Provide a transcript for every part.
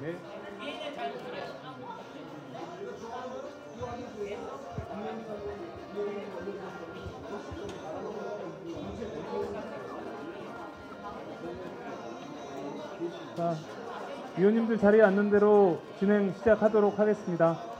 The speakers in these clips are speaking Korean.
네. 자, 위원님들 자리에 앉는 대로 진행 시작하도록 하겠습니다.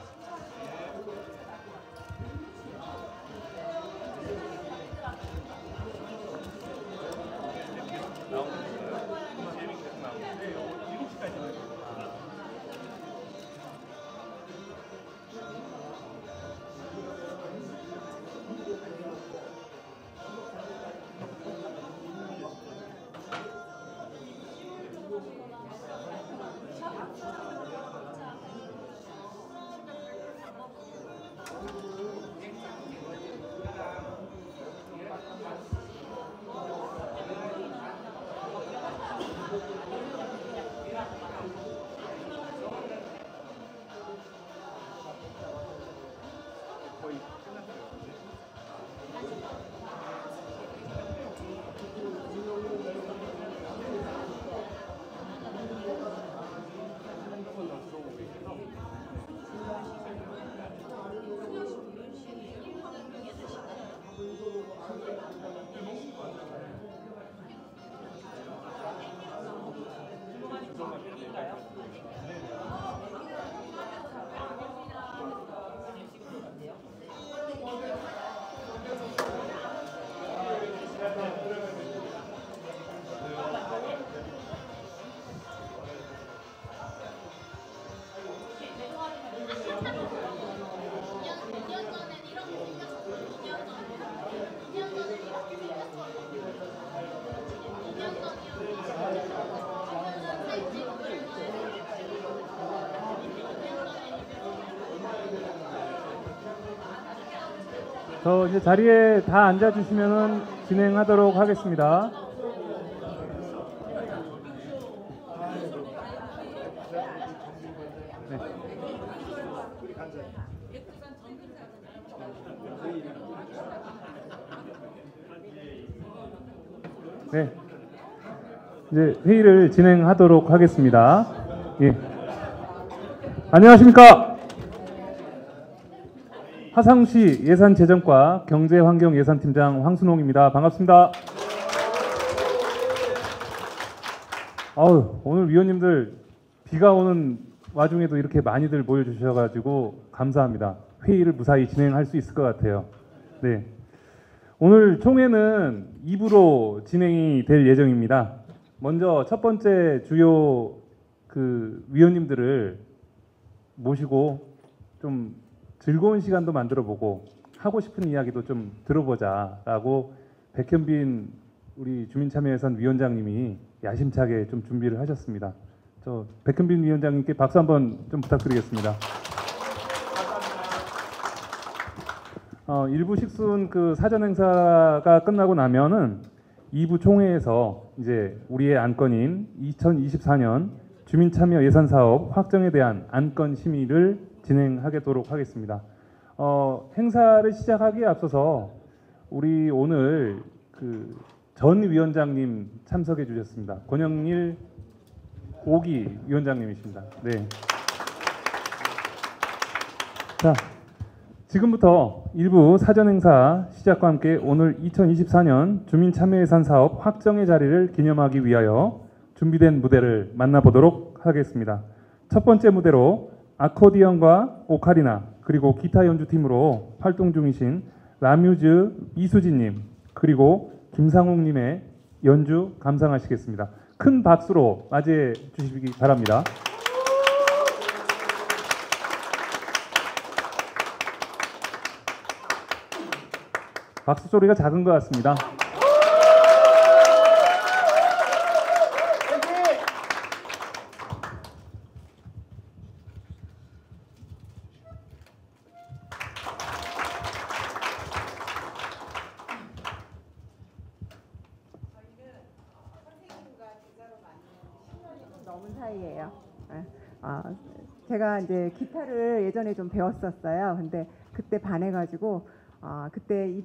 이제 자리에 다 앉아주시면은 진행하도록 하겠습니다. 네. 이제 회의를 진행하도록 하겠습니다. 예. 안녕하십니까? 화성시 예산재정과 경제환경예산팀장 황순홍입니다. 반갑습니다. 오늘 위원님들 비가 오는 와중에도 이렇게 많이들 모여주셔가지고 감사합니다. 회의를 무사히 진행할 수 있을 것 같아요. 네. 오늘 총회는 2부로 진행이 될 예정입니다. 먼저 첫 번째 주요 위원님들을 모시고 좀 즐거운 시간도 만들어보고 하고 싶은 이야기도 좀 들어보자라고 백현빈 우리 주민참여예산 위원장님이 야심차게 좀 준비를 하셨습니다. 저 백현빈 위원장님께 박수 한번 좀 부탁드리겠습니다. 일부 식순 사전 행사가 끝나고 나면은 2부 총회에서 이제 우리의 안건인 2024년 주민참여 예산사업 확정에 대한 안건 심의를 진행하도록 하겠습니다. 행사를 시작하기에 앞서서 우리 오늘 전 위원장님 참석해 주셨습니다. 권영일 5기 위원장님이십니다. 네. 자, 지금부터 일부 사전 행사 시작과 함께 오늘 2024년 주민참여예산 사업 확정의 자리를 기념하기 위하여 준비된 무대를 만나보도록 하겠습니다. 첫 번째 무대로 아코디언과 오카리나 그리고 기타 연주팀으로 활동 중이신 라뮤즈 이수진님 그리고 김상욱님의 연주 감상하시겠습니다. 큰 박수로 맞이해 주시기 바랍니다. 박수 소리가 작은 것 같습니다. 사이예요. 제가 이제 기타를 예전에 좀 배웠었어요. 근데 그때 반해가지고 그때 이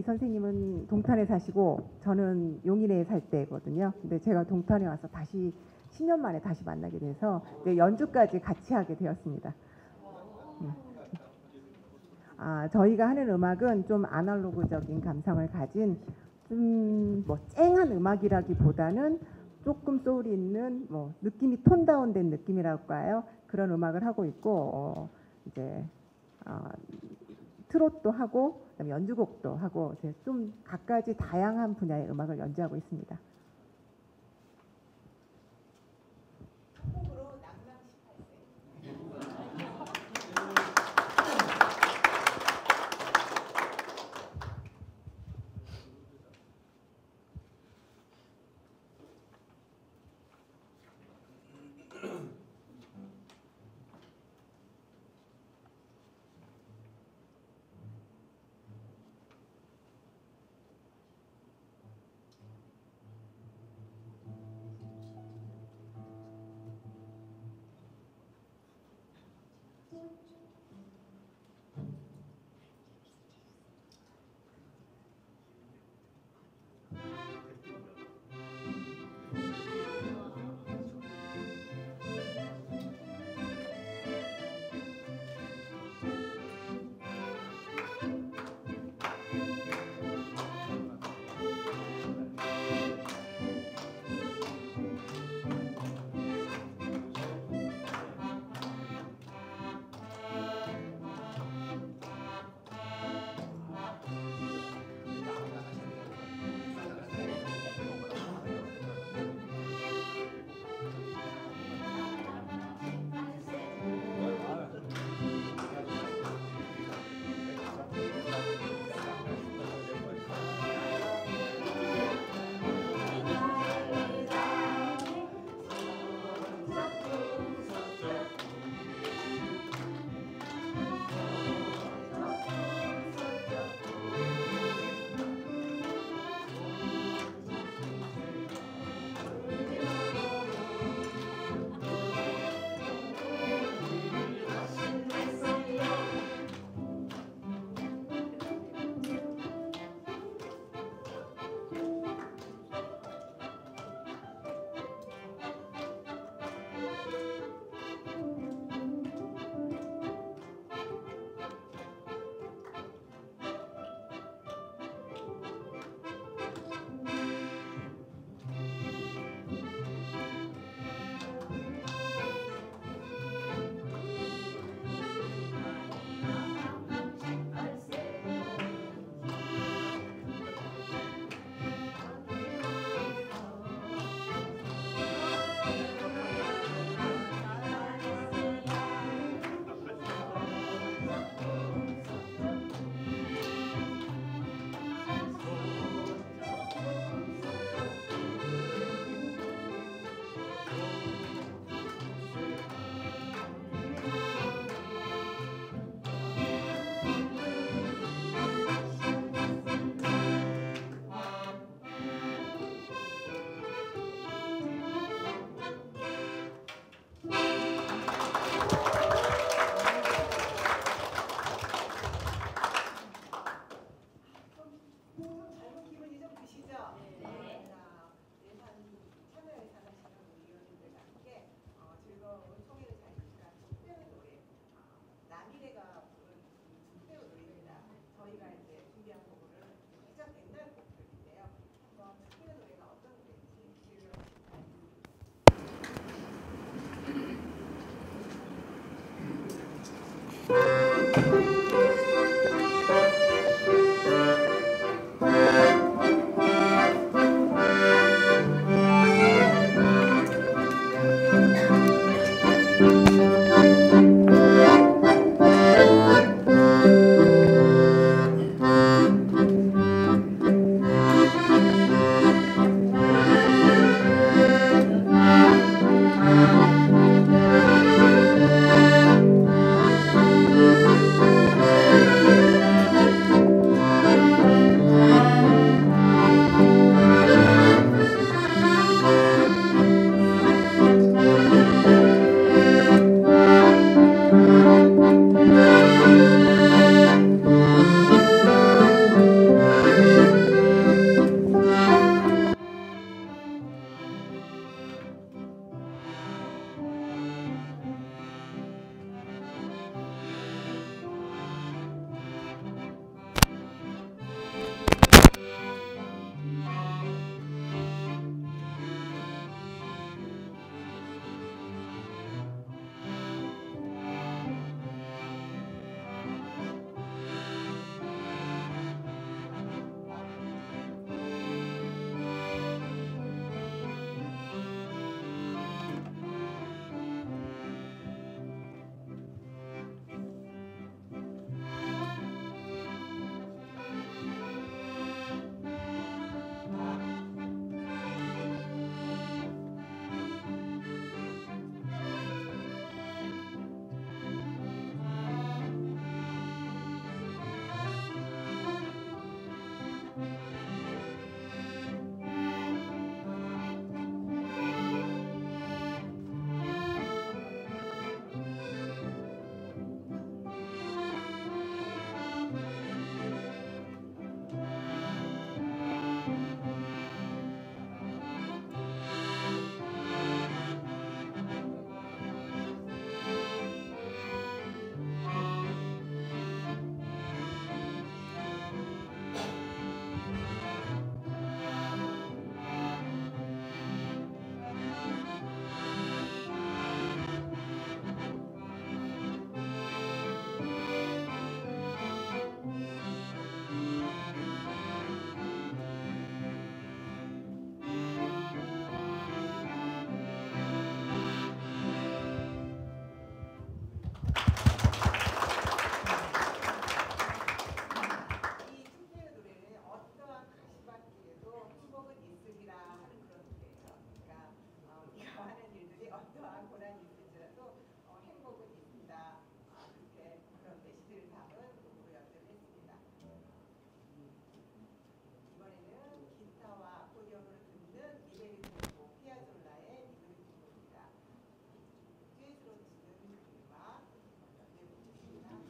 선생님은 동탄에 사시고 저는 용인에 살 때거든요. 근데 제가 동탄에 와서 다시 10년 만에 다시 만나게 돼서 이제 연주까지 같이 하게 되었습니다. 저희가 하는 음악은 좀 아날로그적인 감성을 가진 좀 뭐 쨍한 음악이라기보다는 조금 소울이 있는 뭐 느낌이 톤 다운된 느낌이랄까요? 그런 음악을 하고 있고 이제 트롯도 하고 그다음에 연주곡도 하고 이제 좀 갖가지 다양한 분야의 음악을 연주하고 있습니다. 더한 고난이 있을지라도 행복은 있습니다. 이렇게 그런 메시지를 담은 곡으로 연주했습니다. 이번에는 기타와 아코디언으로 듣는 리베리 곡 피아졸라의 리베리 곡입니다. 듀엣으로 듣는 음악 연주해보겠습니다.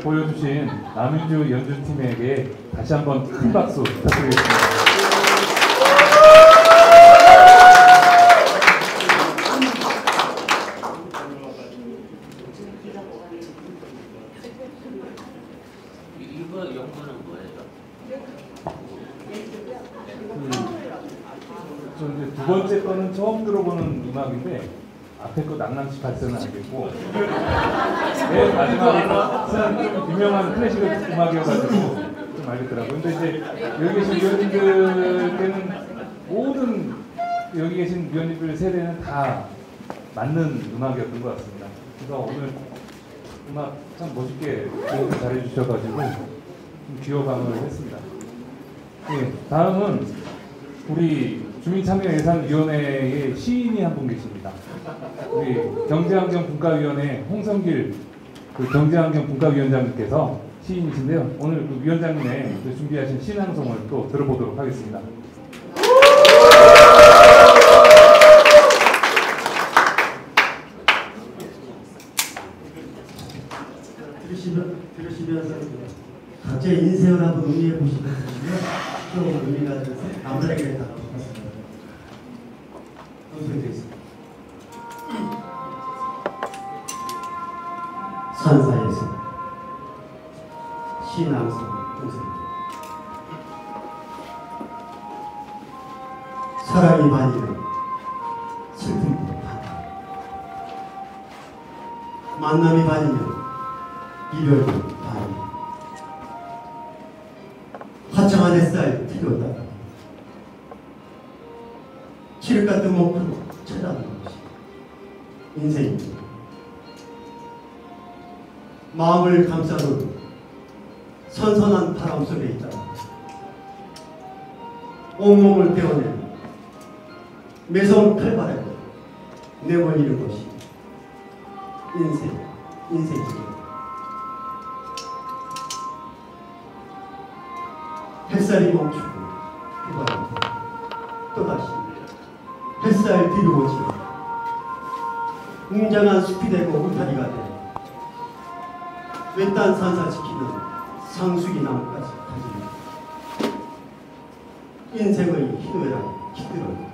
보여주신 남윤주 연주팀에게 다시 한번 큰 박수 부탁드리겠습니다. 이거 연구는 뭐예요? 저 이제 두 번째 거는 처음 들어보는 음악인데 앞에 거 낭낭시 발전은 알겠고 맨 마지막에는 좀 유명한 클래식 음악이어가지고 좀 알겠더라고요. 근데 이제 여기 계신 위원님들께는 모든 여기 계신 위원님들 세대는 다 맞는 음악이었던 것 같습니다. 그래서 오늘 음악 참 멋있게 연주 잘해주셔가지고 기여방을 했습니다. 예, 다음은 우리 주민참여예산위원회의 시인이 한 분 계십니다. 우리 경제환경분과위원회 홍성길 그 경제환경분과위원장님께서 시인이신데요. 오늘 그 위원장님의 그 준비하신 시낭송을 또 들어보도록 하겠습니다. 들으시면서 각자의 인생을 한번 의미해 보시면 좀 의미가 돼서 아무에게 다 같습니다. 방송되겠습니다. 산사에서 신앙성 동생 사랑이 반이면 슬픔도 반 만남이 반이면 이별도 반 화창한 햇살 튀어다 칠흑 같은 목표로 찾아오는 것이 인생입니다. 마음을 감싸는 선선한 바람 속에 있다. 온몸을 베어내는 매서운 칼바람에 내버리는 것이 인생입니다. 햇살이 멈추고 비바람이 또다시 햇살 뒤로 오지고 웅장한 숲이 되고 울타리가 되고 외딴 산사 지키는 상수기 나무까지 가집니다. 인생의 희노애락이 깃들어요.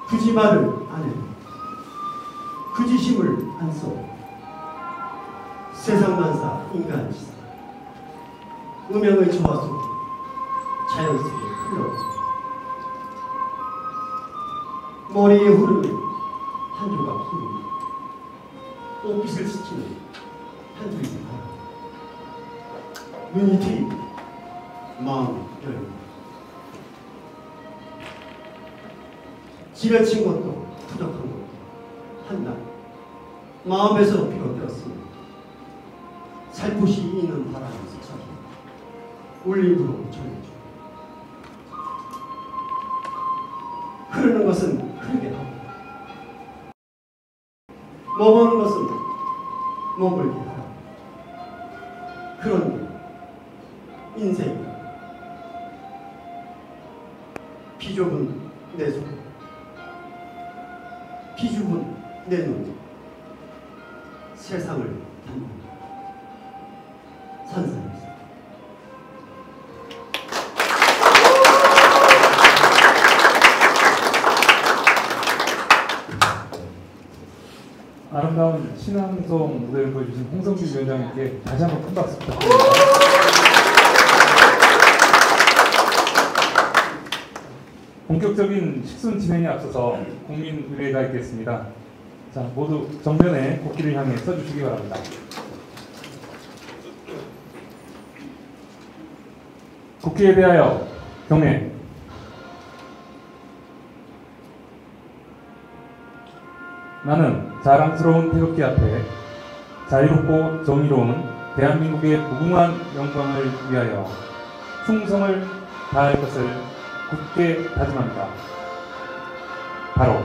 굳이 말을 안 해도 굳이 힘을 안 써. 세상만사 인간지사 음영의 조화 속에 자연스럽게 흘러 머리에 흐르는 한 조각 힘이 옷깃을 스치는 한 줄기 바람 눈이 트이고 마음이 열리고 지려친 것도 부족한 것도 한날 마음에서 비롯되었습니다. 살포시 있는 바람이 스쳐서 울림으로 전해져 흐르는 것은 흐르게 하고 머무는 것은 머물게 하라. 그런 인생이 비좁은 내 손, 비좁은 내 눈, 세상을 담는 산사입니다. 아름다운 신앙송 무대를 보여주신 홍성길 위원장님께 다시 한번 큰 박수 부탁드립니다. 본격적인 식순 진행에 앞서서 국민 의례가 있겠습니다. 자, 모두 정면에 국기를 향해 서주시기 바랍니다. 국기에 대하여 경례. 나는 자랑스러운 태극기 앞에 자유롭고 정의로운 대한민국의 무궁한 영광을 위하여 충성을 다할 것을 굳게 다짐합니다. 바로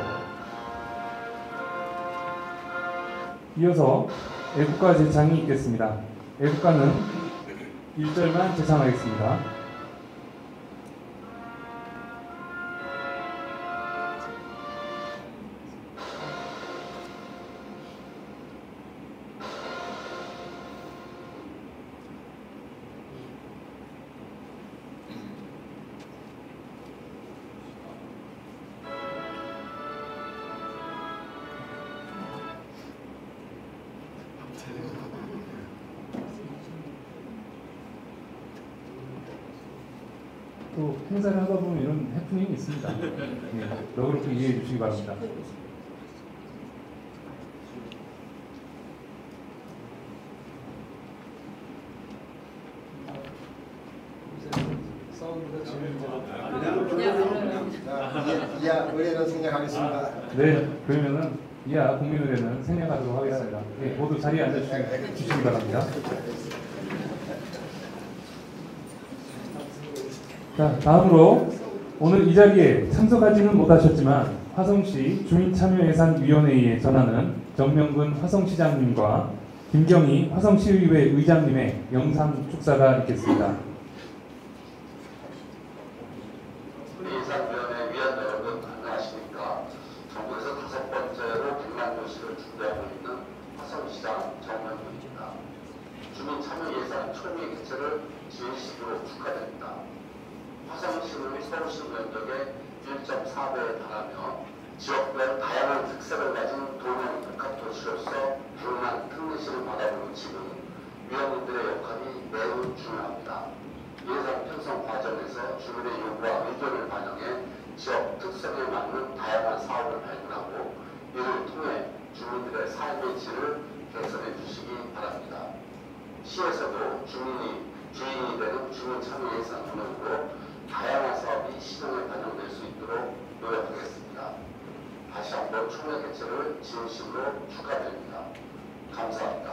이어서 애국가 제창이 있겠습니다. 애국가는 1절만 제창하겠습니다. 또 행사를 하다 보면 이런 해프닝이 있습니다. 예, 너그럽게 이해해 주시기 바랍니다. 이하 의뢰는 생략하겠습니다. 네, 그러면은 이하 국민의례는 생략하도록 하겠습니다. 예, 모두 자리에 앉아주시기 바랍니다. 자, 다음으로 오늘 이 자리에 참석하지는 못하셨지만 화성시 주민참여예산위원회에 전하는 정명근 화성시장님과 김경희 화성시의회 의장님의 영상 축사가 있겠습니다. 예산위원회 위원 여러분 안녕하십니까? 전국에서 5번째로 100만 도시를 준비하고 있는 화성시장 정명근입니다. 주민참여예산 초미 개최를 진심으로 축하드립니다. 화성시는 서울시 면적의 1.4배에 달하며 지역별 다양한 특색을 가진 도면 복합도시로서 100만 특례시를 바라보는 지금 위원님들의 역할이 매우 중요합니다. 예산 편성 과정에서 주민의 요구와 의견을 반영해 지역 특성에 맞는 다양한 사업을 발굴하고 이를 통해 주민들의 삶의 질을 개선해 주시기 바랍니다. 시에서도 주민이 주인이 되는 주민참여예산 운영으로 다양한 사업이 시정에 반영될 수 있도록 노력하겠습니다. 다시 한번 총회 개최를 진심으로 축하드립니다. 감사합니다.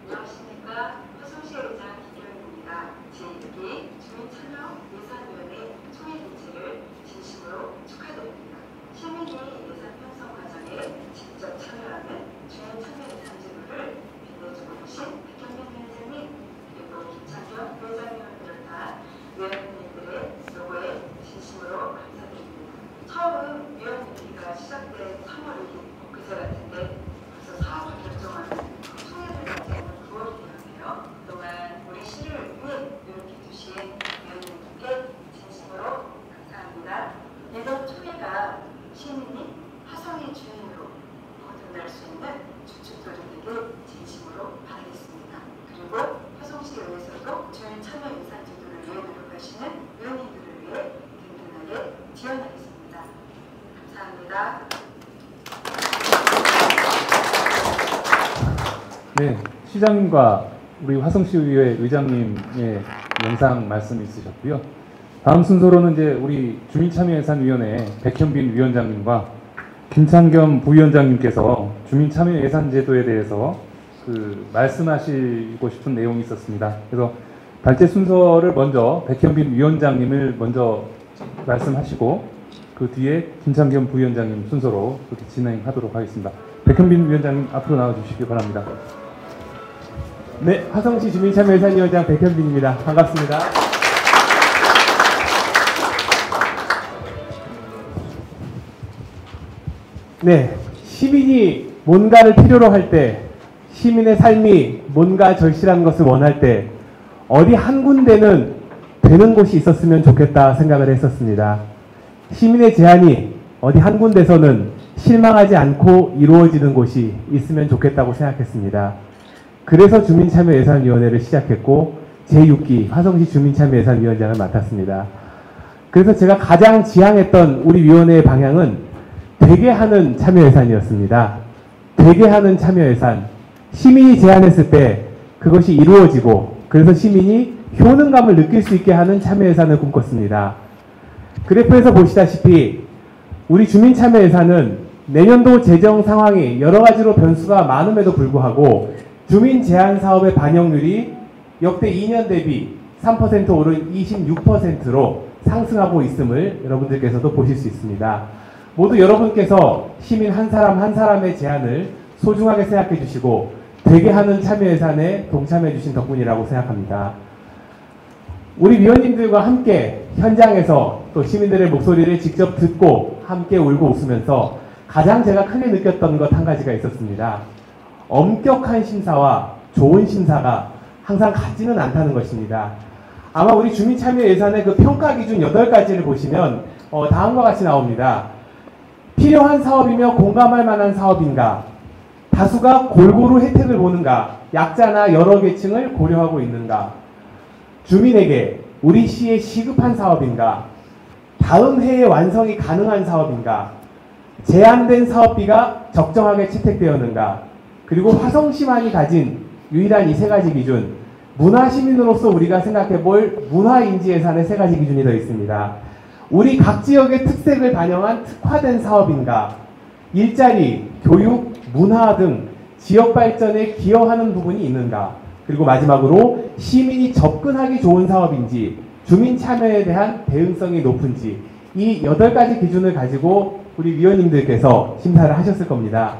안녕하십니까. 화성시 의장 김경희입니다. 제6기 주민참여예산위원회 총회 개최를 진심으로 축하드립니다. 시민이 예산 편성 과정에 직접 참여하는 주민참여예산 제도를 빛내주고 계신 백현민 위원장님 그리고 김창경 회장님을 비롯한 위원님들의 노고에 진심으로 감사드립니다. 처음 위원님기가 시작된 3월 1일 그제 같은데 벌써 사업을 결정하는 총회를 맞이하는 9월이 되었네요. 그동안 우리 시를 위해 노력해 주신 위원님께 진심으로 감사합니다. 이번 총회가 시민이 화성의 주인으로 거듭날 수 있는 주축들이 되길 진심으로 바라겠습니다. 그리고 화성시의회에서도 주민 참여 예산 제도를 위해 노력하시는 위원님들을 위해 든든하게 지원하겠습니다. 감사합니다. 네, 시장님과 우리 화성시의회 의장님의 영상 말씀 있으셨고요. 다음 순서로는 이제 우리 주민참여예산위원회 백현빈 위원장님과 김창겸 부위원장님께서 주민참여예산제도에 대해서 말씀하시고 싶은 내용이 있었습니다. 그래서 발제 순서를 먼저 백현빈 위원장님을 먼저 말씀하시고 그 뒤에 김창겸 부위원장님 순서로 그렇게 진행하도록 하겠습니다. 백현빈 위원장님 앞으로 나와주시기 바랍니다. 네, 화성시 주민참여예산위원장 백현빈입니다. 반갑습니다. 네, 시민이 뭔가를 필요로 할 때, 시민의 삶이 뭔가 절실한 것을 원할 때 어디 한 군데는 되는 곳이 있었으면 좋겠다 생각을 했었습니다. 시민의 제안이 어디 한 군데서는 실망하지 않고 이루어지는 곳이 있으면 좋겠다고 생각했습니다. 그래서 주민참여예산위원회를 시작했고 제6기 화성시 주민참여예산위원장을 맡았습니다. 그래서 제가 가장 지향했던 우리 위원회의 방향은 되게 하는 참여예산이었습니다. 되게 하는 참여예산. 시민이 제안했을 때 그것이 이루어지고 그래서 시민이 효능감을 느낄 수 있게 하는 참여예산을 꿈꿨습니다. 그래프에서 보시다시피 우리 주민참여예산은 내년도 재정 상황이 여러 가지로 변수가 많음에도 불구하고 주민 제안 사업의 반영률이 역대 2년 대비 3% 오른 26%로 상승하고 있음을 여러분들께서도 보실 수 있습니다. 모두 여러분께서 시민 한 사람 한 사람의 제안을 소중하게 생각해 주시고 되게 하는 참여예산에 동참해 주신 덕분이라고 생각합니다. 우리 위원님들과 함께 현장에서 또 시민들의 목소리를 직접 듣고 함께 울고 웃으면서 가장 제가 크게 느꼈던 것 한 가지가 있었습니다. 엄격한 심사와 좋은 심사가 항상 같지는 않다는 것입니다. 아마 우리 주민참여예산의 그 평가 기준 8가지를 보시면 다음과 같이 나옵니다. 필요한 사업이며 공감할 만한 사업인가? 다수가 골고루 혜택을 보는가? 약자나 여러 계층을 고려하고 있는가? 주민에게 우리 시에 시급한 사업인가? 다음 해에 완성이 가능한 사업인가? 제한된 사업비가 적정하게 채택되었는가? 그리고 화성시만이 가진 유일한 이 3가지 기준, 문화시민으로서 우리가 생각해 볼 문화인지예산의 3가지 기준이 더 있습니다. 우리 각 지역의 특색을 반영한 특화된 사업인가, 일자리, 교육, 문화 등 지역 발전에 기여하는 부분이 있는가, 그리고 마지막으로 시민이 접근하기 좋은 사업인지, 주민 참여에 대한 대응성이 높은지, 이 8가지 기준을 가지고 우리 위원님들께서 심사를 하셨을 겁니다.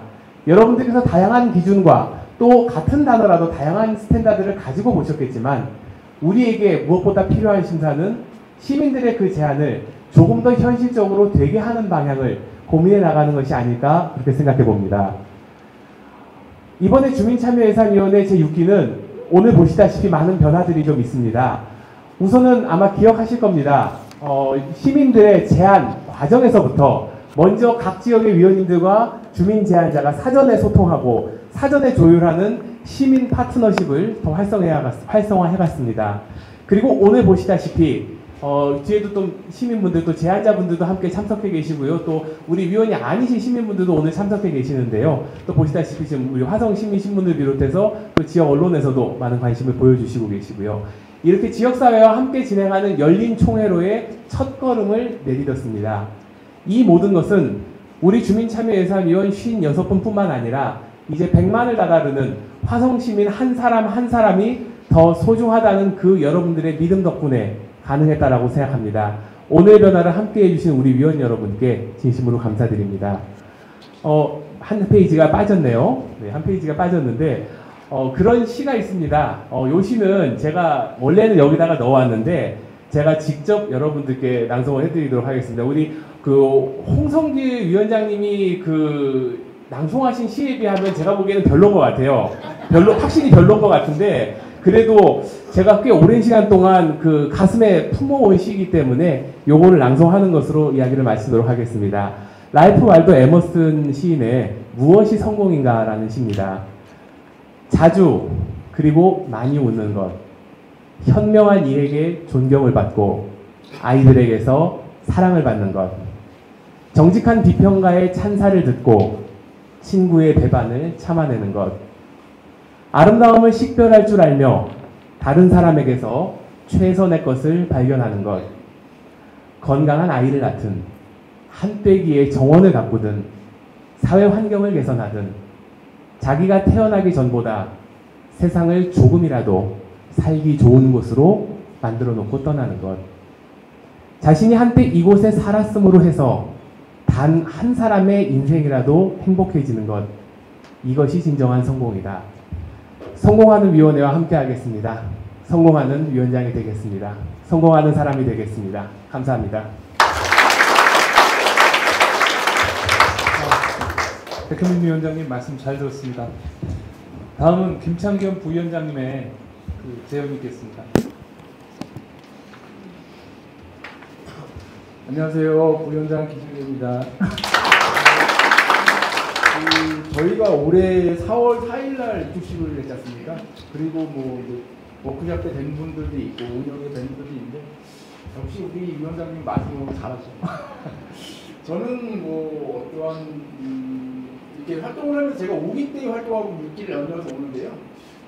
여러분들께서 다양한 기준과 또 같은 단어라도 다양한 스탠다드를 가지고 보셨겠지만, 우리에게 무엇보다 필요한 심사는 시민들의 그 제안을 조금 더 현실적으로 되게 하는 방향을 고민해 나가는 것이 아닐까, 그렇게 생각해 봅니다. 이번에 주민참여예산위원회 제6기는 오늘 보시다시피 많은 변화들이 좀 있습니다. 우선은 아마 기억하실 겁니다. 시민들의 제안 과정에서부터 먼저 각 지역의 위원님들과 주민 제안자가 사전에 소통하고 사전에 조율하는 시민 파트너십을 더 활성화해봤습니다. 그리고 오늘 보시다시피 뒤에도 또 시민분들, 또 제안자분들도 함께 참석해 계시고요. 또 우리 위원이 아니신 시민분들도 오늘 참석해 계시는데요. 또 보시다시피 지금 우리 화성 시민신문을 비롯해서 또 지역 언론에서도 많은 관심을 보여주시고 계시고요. 이렇게 지역사회와 함께 진행하는 열린 총회로의 첫걸음을 내딛었습니다. 이 모든 것은 우리 주민참여예산위원 56분뿐만 아니라 이제 100만을 다다르는 화성시민 한 사람 한 사람이 더 소중하다는 그 여러분들의 믿음 덕분에 가능했다라고 생각합니다. 오늘 변화를 함께 해주신 우리 위원 여러분께 진심으로 감사드립니다. 한 페이지가 빠졌네요. 네, 한 페이지가 빠졌는데 그런 시가 있습니다. 요 시는 제가 원래는 여기다가 넣어왔는데 제가 직접 여러분들께 낭송을 해드리도록 하겠습니다. 우리 그 홍성길 위원장님이 그 낭송하신 시에 비하면 제가 보기에는 별로인 것 같아요. 확실히 별로인 것 같은데 그래도 제가 꽤 오랜 시간 동안 그 가슴에 품어온 시이기 때문에 요거를 낭송하는 것으로 이야기를 마치도록 하겠습니다. 라이프 왈도 에머슨 시인의 무엇이 성공인가 라는 시입니다. 자주 그리고 많이 웃는 것, 현명한 이에게 존경을 받고 아이들에게서 사랑을 받는 것, 정직한 비평가의 찬사를 듣고 친구의 배반을 참아내는 것, 아름다움을 식별할 줄 알며 다른 사람에게서 최선의 것을 발견하는 것, 건강한 아이를 낳든 한빼기의 정원을 가꾸든 사회 환경을 개선하든 자기가 태어나기 전보다 세상을 조금이라도 살기 좋은 곳으로 만들어 놓고 떠나는 것, 자신이 한때 이곳에 살았음으로 해서 단 한 사람의 인생이라도 행복해지는 것, 이것이 진정한 성공이다. 성공하는 위원회와 함께 하겠습니다. 성공하는 위원장이 되겠습니다. 성공하는 사람이 되겠습니다. 감사합니다. 백현민 위원장님 말씀 잘 들었습니다. 다음은 김창겸 부위원장님의 그 제언이 있겠습니다. 안녕하세요. 부위원장 김창겸입니다. 저희가 올해 4월 4일날 입주식을 했지 않습니까? 그리고 뭐 워크샵 때 된 분들도 있고 운영에 된 분들도 있는데 역시 우리 위원장님 말씀을 잘하죠. 저는 뭐 어떠한 이렇게 활동을 하면서 제가 5기 때 활동하고 6기를 연달아서 오는데요.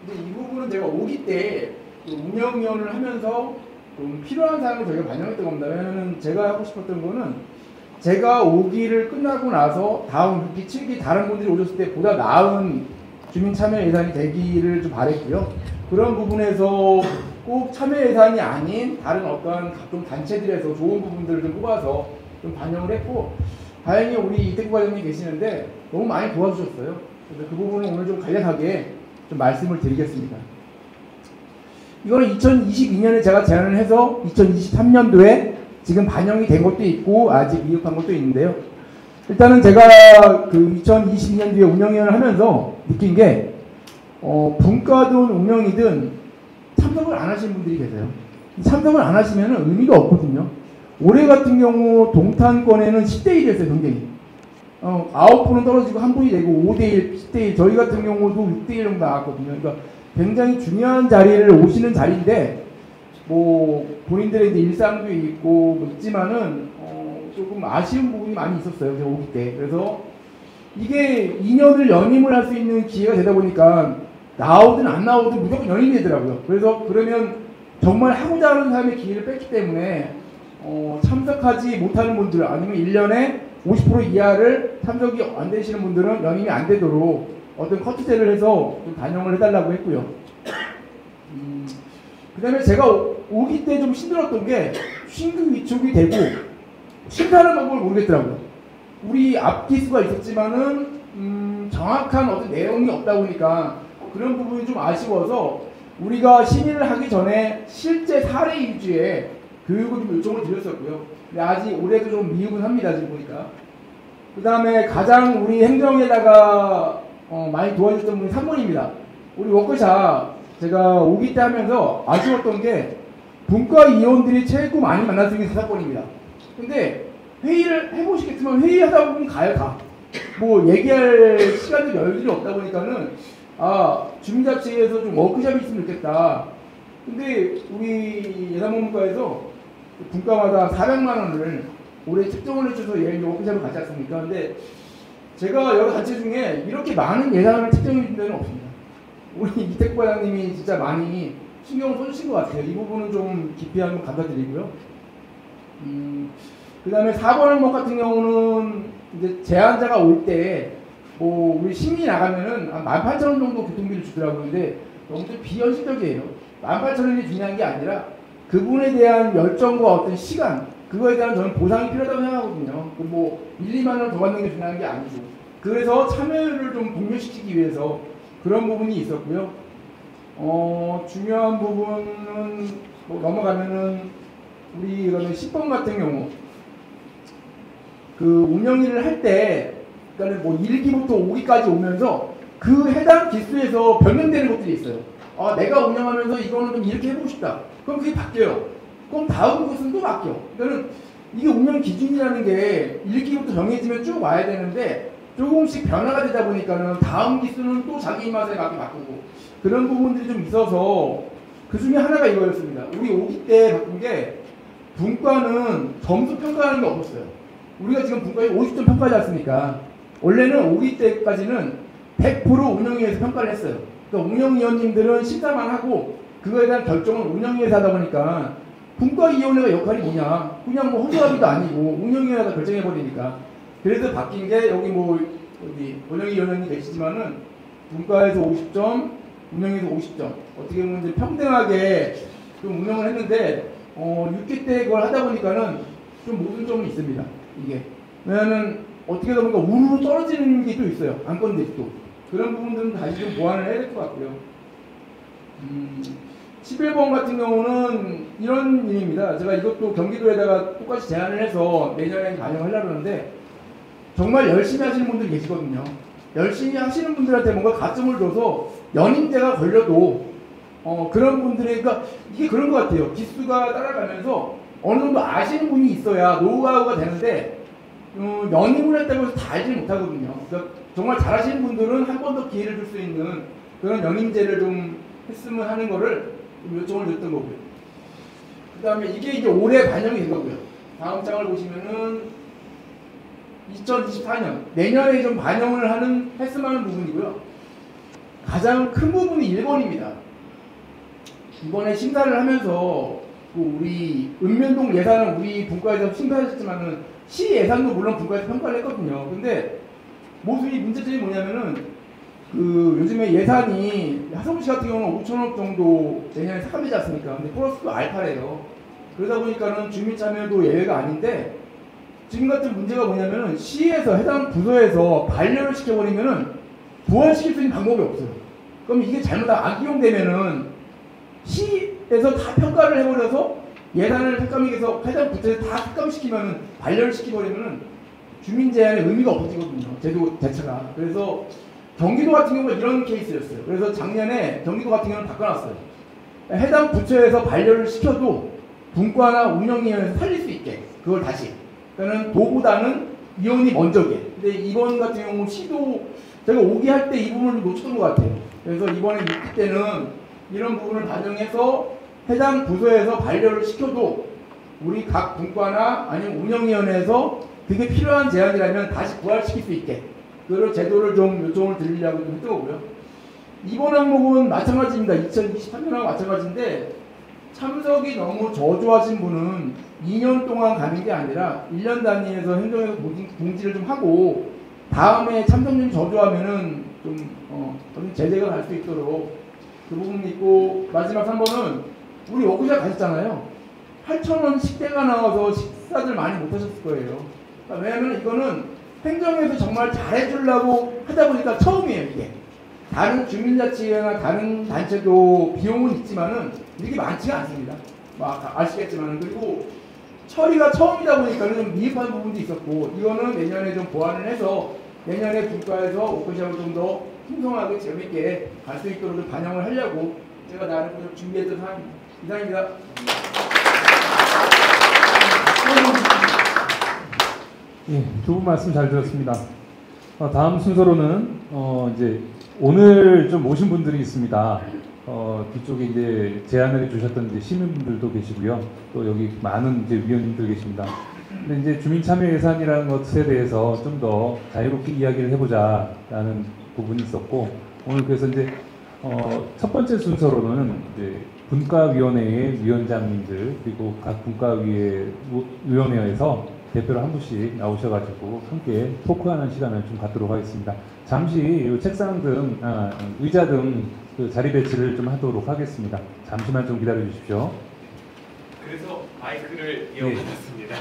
근데 이 부분은 제가 5기 때 운영위원을 하면서 좀 필요한 사항을 저희가 반영했던 겁니다. 왜냐하면 제가 하고 싶었던 거는 제가 5기를 끝나고 나서 다음 6기, 7기 다른 분들이 오셨을 때 보다 나은 주민 참여 예산이 되기를 좀 바랬고요. 그런 부분에서 꼭 참여 예산이 아닌 다른 어떠한 각종 단체들에서 좋은 부분들을 좀 뽑아서 좀 반영을 했고, 다행히 우리 이태구 과장님 계시는데 너무 많이 도와주셨어요. 그래서 그 부분은 오늘 좀 간략하게 좀 말씀을 드리겠습니다. 이거는 2022년에 제가 제안을 해서 2023년도에 지금 반영이 된 것도 있고 아직 미흡한 것도 있는데요. 일단은 제가 그 2022년도에 운영위원을 하면서 느낀 게 분과든 운영이든 참석을 안 하시는 분들이 계세요. 참석을 안 하시면 의미가 없거든요. 올해 같은 경우 동탄권에는 10대1이었어요. 경쟁이 9분은 떨어지고 1분이 되고 5대1, 10대1, 저희 같은 경우도 6대1 정도 나왔거든요. 그러니까 굉장히 중요한 자리를 오시는 자리인데 뭐 본인들의 이제 일상도 있고 뭐 있지만은 조금 아쉬운 부분이 많이 있었어요. 제가 오기 때. 그래서 이게 2년을 연임을 할 수 있는 기회가 되다 보니까 나오든 안 나오든 무조건 연임이 되더라고요. 그래서 그러면 정말 하고자 하는 사람의 기회를 뺐기 때문에 참석하지 못하는 분들 아니면 1년에 50% 이하를 참석이 안 되시는 분들은 연임이 안 되도록 어떤 커트제를 해서 좀 반영을 해달라고 했고요. 그 다음에 제가 오기 때 좀 힘들었던 게 신규 위촉이 되고 심사하는 방법을 모르겠더라고요. 우리 앞기수가 있었지만은 정확한 어떤 내용이 없다 보니까 그런 부분이 좀 아쉬워서 우리가 심의를 하기 전에 실제 사례 위주의 교육을 좀 요청을 드렸었고요. 근데 아직 올해도 좀 미흡합니다 지금 보니까. 그 다음에 가장 우리 행정에다가 많이 도와줬던 분이 3번입니다. 우리 워크샵 제가 오기 때 하면서 아쉬웠던 게 분과위원들이 최고 많이 만날 수 있는 4번입니다. 근데 회의를 해보시겠지만 회의하다 보면 가. 뭐 얘기할 시간도 여유들이 없다 보니까는 주민자치에서 좀 워크숍이 있으면 좋겠다. 근데 우리 예산본부과에서 분과마다 400만 원을 올해 책정을 해줘서 워크숍을 가지 않습니까? 근데 제가 여러 단체 중에 이렇게 많은 예산을 책정해 준 데는 없습니다. 우리 이택 과장님이 진짜 많이 신경을 써주신 것 같아요. 이 부분은 좀 깊이 한번 감사드리고요. 그 다음에 4번 항목 같은 경우는 이제 제한자가 올 때 뭐 우리 시민이 나가면은 한 18,000원 정도 교통비를 주더라고요. 근데 너무 좀 비현실적이에요. 18,000원이 중요한 게 아니라 그분에 대한 열정과 어떤 시간, 그거에 대한 저는 보상이 필요하다고 생각하거든요. 뭐 1, 2만 원 더 받는 게 중요한 게 아니고. 그래서 참여율을 좀 독려시키기 위해서 그런 부분이 있었고요. 중요한 부분은 뭐 넘어가면은 우리 그러면 10번 같은 경우 그 운영일을 할 때 그러니까 뭐 1기부터 5기까지 오면서 그 해당 기수에서 변경되는 것들이 있어요. 내가 운영하면서 이거는 좀 이렇게 해보고 싶다. 그럼 그게 바뀌어요. 그럼 다음 기수는 또 바뀌어. 그러니까 이게 운영 기준이라는 게 1기부터 정해지면 쭉 와야 되는데 조금씩 변화가 되다 보니까는 다음 기수는 또 자기 입맛에 맞게 바꾸고 그런 부분들이 좀 있어서 그 중에 하나가 이거였습니다. 우리 5기 때 바꾼 게 분과는 점수 평가하는 게 없었어요. 우리가 지금 분과에 50점 평가하지 않습니까? 원래는 5기 때까지는 100% 운영위에서 평가를 했어요. 그러니까 운영위원님들은 심사만 하고 그거에 대한 결정은 운영위에서 하다 보니까 분과위원회가 역할이 뭐냐? 그냥 뭐 허수아비도 아니고 운영위원회가 결정해버리니까. 그래서 바뀐 게 여기 뭐 여기 운영위원장님 계시지만은 분과에서 50점, 운영에서 50점. 어떻게 보면 이제 평등하게 좀 운영을 했는데 6기 때 그걸 하다 보니까는 좀 모순점이 있습니다. 이게 왜냐하면 어떻게 보니까 우르르 떨어지는 게 또 있어요. 안건들이 또 그런 부분들은 다시 좀 보완을 해야 될 것 같고요. 11번 같은 경우는 이런 일입니다. 제가 이것도 경기도에다가 똑같이 제안을 해서 내년에 반영을 하려고 하는데 정말 열심히 하시는 분들이 계시거든요. 열심히 하시는 분들한테 뭔가 가점을 줘서 연임제가 걸려도 그런 분들이 그러니까 이게 그런 것 같아요. 기수가 따라가면서 어느 정도 아시는 분이 있어야 노하우가 되는데 연임을 했다고 해서 다 알지는 못하거든요. 그러니까 정말 잘하시는 분들은 한 번 더 기회를 줄 수 있는 그런 연임제를 좀 했으면 하는 거를 요청을 드렸던 거고요. 그 다음에 이게 이제 올해 반영이 된 거고요. 다음 장을 보시면은 2024년 내년에 좀 반영을 했으면 하는 부분이고요. 가장 큰 부분이 1번입니다. 이번에 심사를 하면서 우리 읍면동 예산은 우리 분과에서 심사하셨지만은 시 예산도 물론 분과에서 평가를 했거든요. 근데 모습이 문제점이 뭐냐면은 그 요즘에 예산이 하성시 같은 경우는 5천억 정도 내년에 삭감되지 않습니까? 근데 플러스도 알파래요. 그러다 보니까는 주민 참여도 예외가 아닌데 지금 같은 문제가 뭐냐면은 시에서 해당 부서에서 반려를 시켜버리면은 부활시킬 수 있는 방법이 없어요. 그럼 이게 잘못 악용되면은 시에서 다 평가를 해버려서 예산을 삭감해서 해당 부처에서 다 삭감시키면은 반려를 시켜버리면은 주민 제한의 의미가 없어지거든요. 제도 자체가. 그래서 경기도 같은 경우가 이런 케이스였어요. 그래서 작년에 경기도 같은 경우는 바꿔놨어요. 해당 부처에서 반려를 시켜도 분과나 운영위원회에서 살릴 수 있게 그걸 다시. 그러니까는 도보다는 위원이 먼저게. 근데 이번 같은 경우 시도 제가 오기 할 때 이 부분을 놓쳤던 것 같아요. 그래서 이번에 6기 때는 이런 부분을 반영해서 해당 부서에서 반려를 시켜도 우리 각 분과나 아니면 운영위원회에서 그게 필요한 제안이라면 다시 부활시킬 수 있게 그런 제도를 좀 요청을 드리려고 좀 했던 거고요. 이번 항목은 마찬가지입니다. 2023년하고 마찬가지인데 참석이 너무 저조하신 분은 2년 동안 가는 게 아니라 1년 단위에서 행정에서 공지를 좀 하고 다음에 참석률이 저조하면은 좀 제재가 갈 수 있도록 그 부분이 있고, 마지막 3번은 우리 워크숍 가셨잖아요. 8,000원 식대가 나와서 식사들 많이 못 하셨을 거예요. 그러니까 왜냐면 이거는 행정에서 정말 잘해주려고 하다 보니까 처음이에요, 이게. 다른 주민자치회나 다른 단체도 비용은 있지만은 이게 많지가 않습니다. 아시겠지만은. 그리고 처리가 처음이다 보니까 좀 미흡한 부분도 있었고, 이거는 내년에 좀 보완을 해서 내년에 분과에서 워크숍을 좀 더 풍성하게 재밌게 갈 수 있도록 좀 반영을 하려고 제가 나름 좀 준비했던 사항입니다. 이상입니다. 예, 두 분 말씀 잘 들었습니다. 다음 순서로는 이제 오늘 좀 오신 분들이 있습니다. 뒤쪽에 이제 제안을 해주셨던 이제 시민분들도 계시고요. 또 여기 많은 이제 위원님들 계십니다. 근데 이제 주민참여 예산이라는 것에 대해서 좀 더 자유롭게 이야기를 해보자라는 부분이 있었고, 오늘 그래서 이제 첫 번째 순서로는 이제 분과위원회의 위원장님들 그리고 각 분과위원회에서 대표로 한 분씩 나오셔가지고 함께 토크하는 시간을 좀 갖도록 하겠습니다. 잠시 이 책상 등 의자 등 그 자리 배치를 좀 하도록 하겠습니다. 잠시만 좀 기다려 주십시오. 그래서 마이크를 이어받았습니다.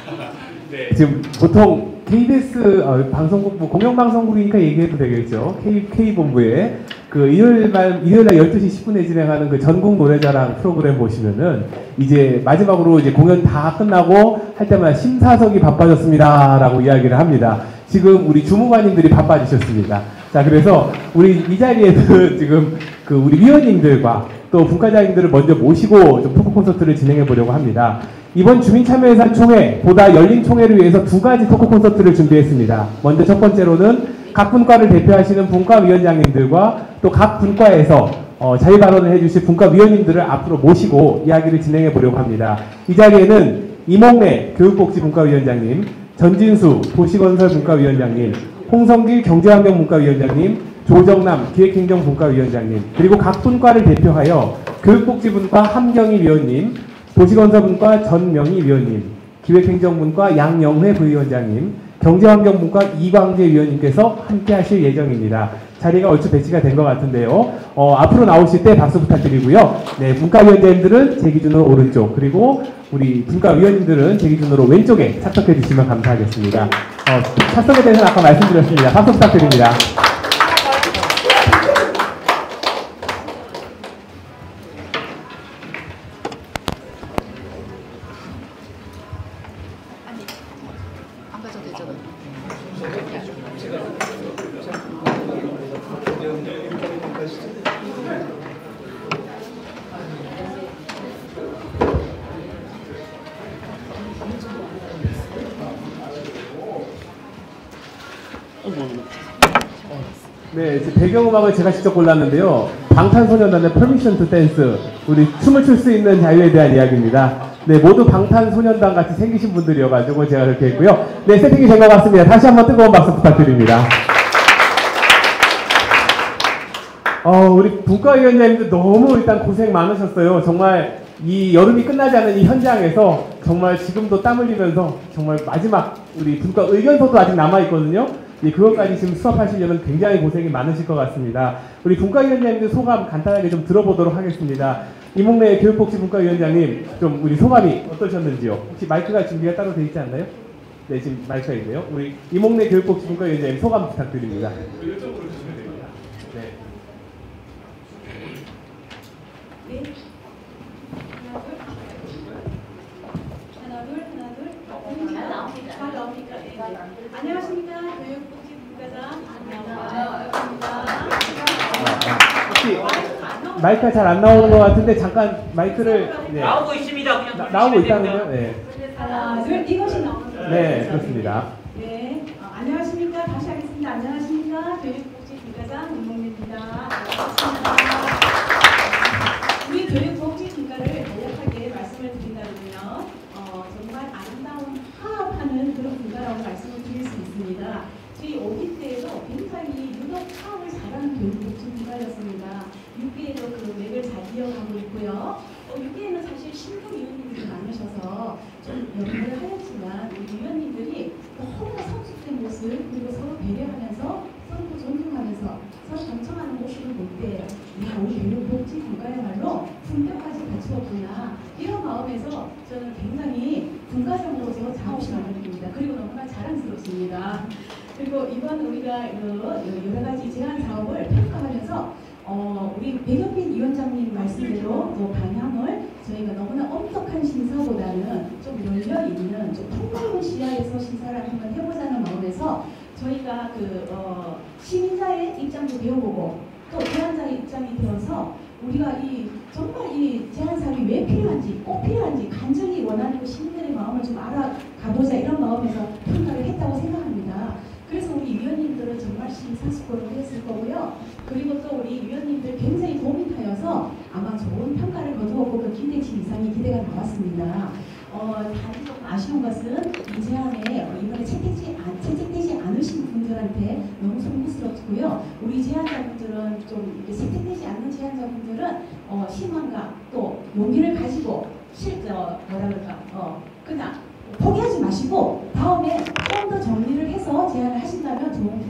네. 지금 보통 KBS 방송국 공영방송국이니까 얘기해도 되겠죠. K본부에 그 일요일 날 12시 10분에 진행하는 그 전국 노래자랑 프로그램 보시면은 이제 마지막으로 이제 공연 다 끝나고 할 때마다 심사석이 바빠졌습니다라고 이야기를 합니다. 지금 우리 주무관님들이 바빠지셨습니다. 자, 그래서 우리 이 자리에는 지금 그 우리 위원님들과 또 분과장님들을 먼저 모시고 좀 토크 콘서트를 진행해 보려고 합니다. 이번 주민참여예산 총회보다 열린 총회를 위해서 두 가지 토크 콘서트를 준비했습니다. 먼저 첫 번째로는 각 분과를 대표하시는 분과위원장님들과 또 각 분과에서 자유발언을 해주실 분과위원님들을 앞으로 모시고 이야기를 진행해 보려고 합니다. 이 자리에는 이몽래 교육복지분과위원장님, 전진수 도시건설분과위원장님, 홍성길 경제환경분과위원장님, 조정남 기획행정분과위원장님, 그리고 각 분과를 대표하여 교육복지분과 함경희 위원님, 도시건설분과 전명희 위원님, 기획행정분과 양영회 부위원장님, 경제환경분과 이광재 위원님께서 함께 하실 예정입니다. 자리가 얼추 배치가 된 것 같은데요. 앞으로 나오실 때 박수 부탁드리고요. 네, 분과위원장님들은 제 기준으로 오른쪽, 그리고 우리 분과위원님들은 제 기준으로 왼쪽에 착석해 주시면 감사하겠습니다. 착석에 대해서는 아까 말씀드렸습니다. 박수 부탁드립니다. 안 가져도 되잖아. 네, 배경음악을 제가 직접 골랐는데요. 방탄소년단의 Permission to Dance, 우리 춤을 출 수 있는 자유에 대한 이야기입니다. 네, 모두 방탄소년단 같이 생기신 분들이어가지고 제가 그렇게 했고요. 네, 세팅이 된 것 같습니다. 다시 한번 뜨거운 박수 부탁드립니다. 우리 분과위원장님들 너무 일단 고생 많으셨어요. 정말 이 여름이 끝나지 않은 이 현장에서 정말 지금도 땀 흘리면서 정말 마지막 우리 분과 의견서도 아직 남아있거든요. 그것까지 지금 수업하시려면 굉장히 고생이 많으실 것 같습니다. 우리 분과위원장님들 소감 간단하게 좀 들어보도록 하겠습니다. 이몽래 교육복지분과위원장님, 좀 우리 소감이 어떠셨는지요? 혹시 마이크가 준비가 따로 되어 있지 않나요? 네, 지금 마이크가 있네요. 우리 이몽래 교육복지분과위원장님 소감 부탁드립니다. 이쪽으로 주시면 됩니다. 네. 안녕하십니까. 교육복지분과장 혹시 마이크가 잘 안 나오는 것 같은데 잠깐 마이크를 나오고 있습니다. 그냥 나오고 있다는데요. 네. 하나, 둘, 이것이 나오는 네, 그렇습니다. 네, 안녕하십니까. 다시 하겠습니다. 안녕하십니까. 교육복지분과장 이몽래입니다. 우리 교육복지분과를 간략하게 말씀을 드린다면요, 정말 아름다운 파업하는 그런 분과라고 말씀을 드릴 수 있습니다. 저희 5기 때에도 굉장히 유독 파업을 잘하는 교육복지분과였습니다. 6기에도 그 맥을 잘 이어가고 있고요. 6기에는 사실 마음에서 저는 굉장히 분가적으로 제가 자부심을 느낍니다. 그리고 너무나 자랑스럽습니다. 그리고 이번 우리가 여러 가지 제안 사업을 평가하면서 우리 백영빈 위원장님 말씀대로 또 방향을 저희가 너무나 엄격한 심사보다는 좀 열려 있는 좀 폭넓은 시야에서 심사를 한번 해보자는 마음에서 저희가 시민자의 입장도 배워보고 또 제안자의 입장이 되어서 우리가 정말 이 제안 사업이 왜 필요한지 꼭 필요한지 간절히 원하는 시민들의 마음을 좀 알아가보자 이런 마음에서 평가를 했다고 생각합니다. 그래서 우리 위원님들은 정말 심사숙고를 했을 거고요. 그리고 또 우리 위원님들 굉장히 고민하여서 아마 좋은 평가를 거두었고 그 기대치 이상의 기대가 나왔습니다. 다른 조금 아쉬운 것은 이 제안에 이번에 채택되지 않으신 분들한테 너무 송구스럽고요. 우리 제안자분들은 좀 이렇게 채택되지 않는 제안자분들은 희망과 또 용기를 가지고 그냥 포기하지 마시고 다음에 좀 더 정리를 해서 제안을 하신다면 좋은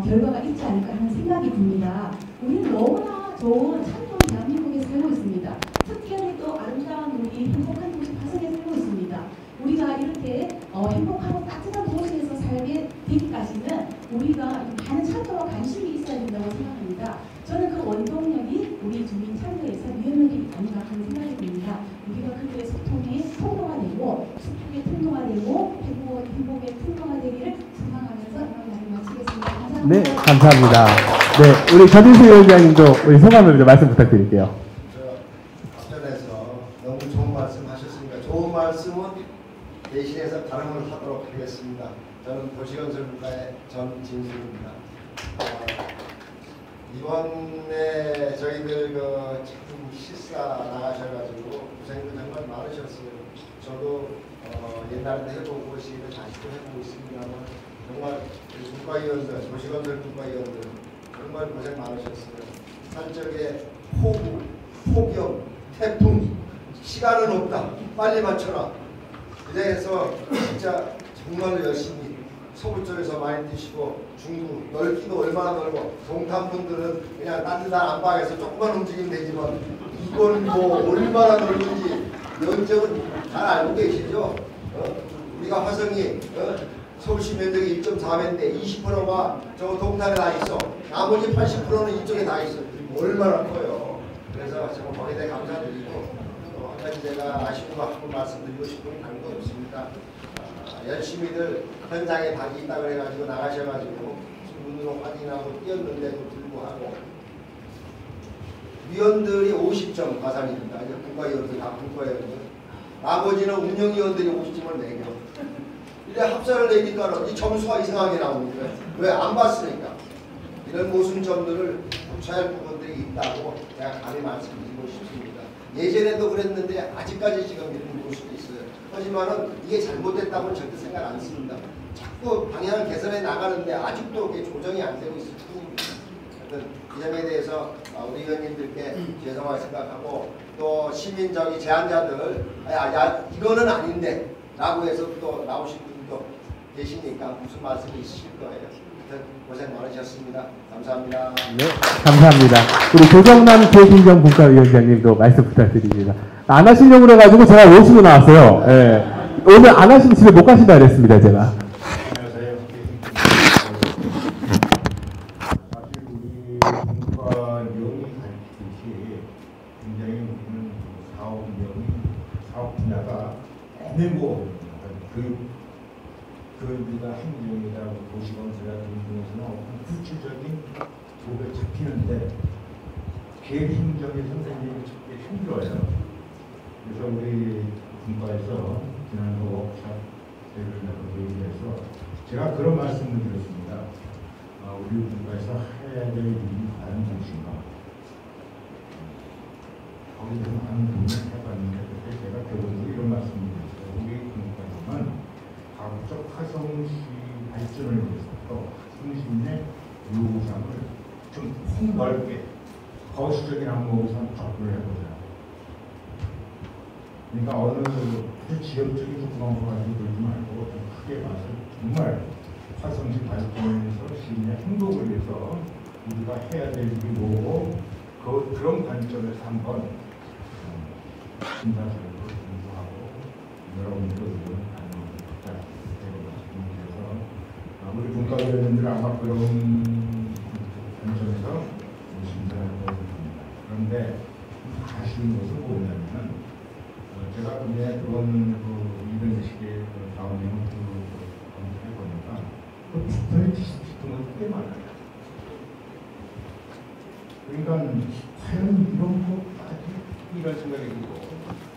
결과가 있지 않을까 하는 생각이 듭니다. 우리는 너무나 좋은 참 좋은 대한민국에 살고 있습니다. 특별히 또 아름다운 우리 행복한 도시 화성에 살고 있습니다. 우리가 이렇게 행복하고 따뜻한 도시에서 살게 되기까지는 우리가 많은 참여와 관심이 있어야 된다고 생각합니다. 저는 그 원동력이 우리 주민 참여에서 위원들이 아닌가 하는 생각이 듭니다. 우리가 그들의 소통이 통로화되고 소통의 통로화되고 행복의 통로화되기를 소망하면서 이런 말을 마치겠습니다. 감사합니다. 네, 감사합니다. 네, 우리 전인수 위원장님도 우리 소감을 좀 말씀 부탁드릴게요. 답변에서 너무 좋은 말씀 하셨으니까 좋은 말씀은 대신해서 발언을 하도록 하겠습니다. 저는 도시건설국가의 전진수입니다. 이번에 저희들 참 실사 나가셔가지고 고생도 정말 많으셨어요. 저도 옛날에도 해보고 지금 다시도 해보고 있습니다만 정말 국가위원들, 도시건설 국가위원들 정말 고생 많으셨어요. 산적에 폭우, 폭염, 태풍, 시간은 없다. 빨리 맞춰라. 그래서 진짜 정말로 열심히 서부 쪽에서 많이 뛰시고 중부 넓기도 얼마나 넓어. 동탄 분들은 그냥 따뜻한 안방에서 조금만 움직이면 되지만 이건 뭐 얼마나 넓은지 면적은 잘 알고 계시죠? 우리가 화성이 서울시 면적이 1.4배인데 20%가 저 동탄에 다 있어. 나머지 80%는 이쪽에 다 있어. 얼마나 커요. 그래서 정말 거기에 대해 감사드리고 한 가지 제가 아쉬운 거 한 번 말씀드리고 싶은 다른 거 없습니다. 열심히들 현장에 닭이 있다 그래가지고 나가셔가지고 문으로 확인하고 뛰었는데도 불구하고 위원들이 50점 과산입니다. 국가위원들 다 국가위원들. 나머지는 운영위원들이 50점을 매겨. 이래 합산을 내니까 이 점수가 이상하게 나옵니다. 왜? 안 봤으니까. 이런 모순점들을 고쳐야 할 부분들이 있다고 제가 감히 말씀드리고 싶습니다. 예전에도 그랬는데 아직까지 지금 이런 모습이 있어요. 하지만은 이게 잘못됐다고는 절대 생각 안 씁니다. 자꾸 방향을 개선해 나가는데 아직도 그게 조정이 안 되고 있을 뿐입니다. 이 점에 대해서 우리 의원님들께 죄송하게 생각하고 또 시민적인 제안자들 이거는 아닌데 라고 해서 또 나오신 분도 계시니까 무슨 말씀이 있으실 거예요. 고생 많으셨습니다. 감사합니다. 네, 감사합니다. 우리 조정남 기획행정분과위원장님도 말씀 부탁드립니다. 안 하시려고 그래가지고 제가 오시고 나왔어요. 네. 오늘 안 하시면 집에 못 가신다 그랬습니다, 제가. 안녕하세요. 사실 우리 분과위원이 가르치듯이 굉장히 우리는 사업 분야가 애매모 우리가 행정이다, 도시건설이다 등등에서는 어떤 구체적인 도가 잡히는데 계획행정에서는 굉장히 찾기 힘들어요. 그래서 우리 분과에서 지난번 워크숍을 얘기해서 제가 그런 말씀을 드렸습니다. 우리 분과에서 해야 될 일이 과연 무엇인가? 거기에 대해서 많은 고민을 해봤는데 그때 제가 결론적으로 이런 말씀을 드렸어요. 우리 분과에서는 가급적 화성시 발전을 위해서 화성시민의 요구사항을 좀 폭넓게 거시적인 항목으로 접근을 해보자. 그러니까 어느 지역적인 조그만 거 가지고 그러지 말고 좀 크게 봐서 정말 화성시 발전에서 시민의 행복을 위해서 우리가 해야 될 일이 뭐고 그런 관점에서 한번 심사적으로 공부하고 아마 그런 관점에서 심사를 해봅니다. 그런데 아쉬운 것은 뭐냐면 제가 근데 그런 이런 식의 나오는 검색해보니까 그 주변에 뒤집히는 것도 꽤 많아요. 그러니까 과연 이런 이런 생각이 들고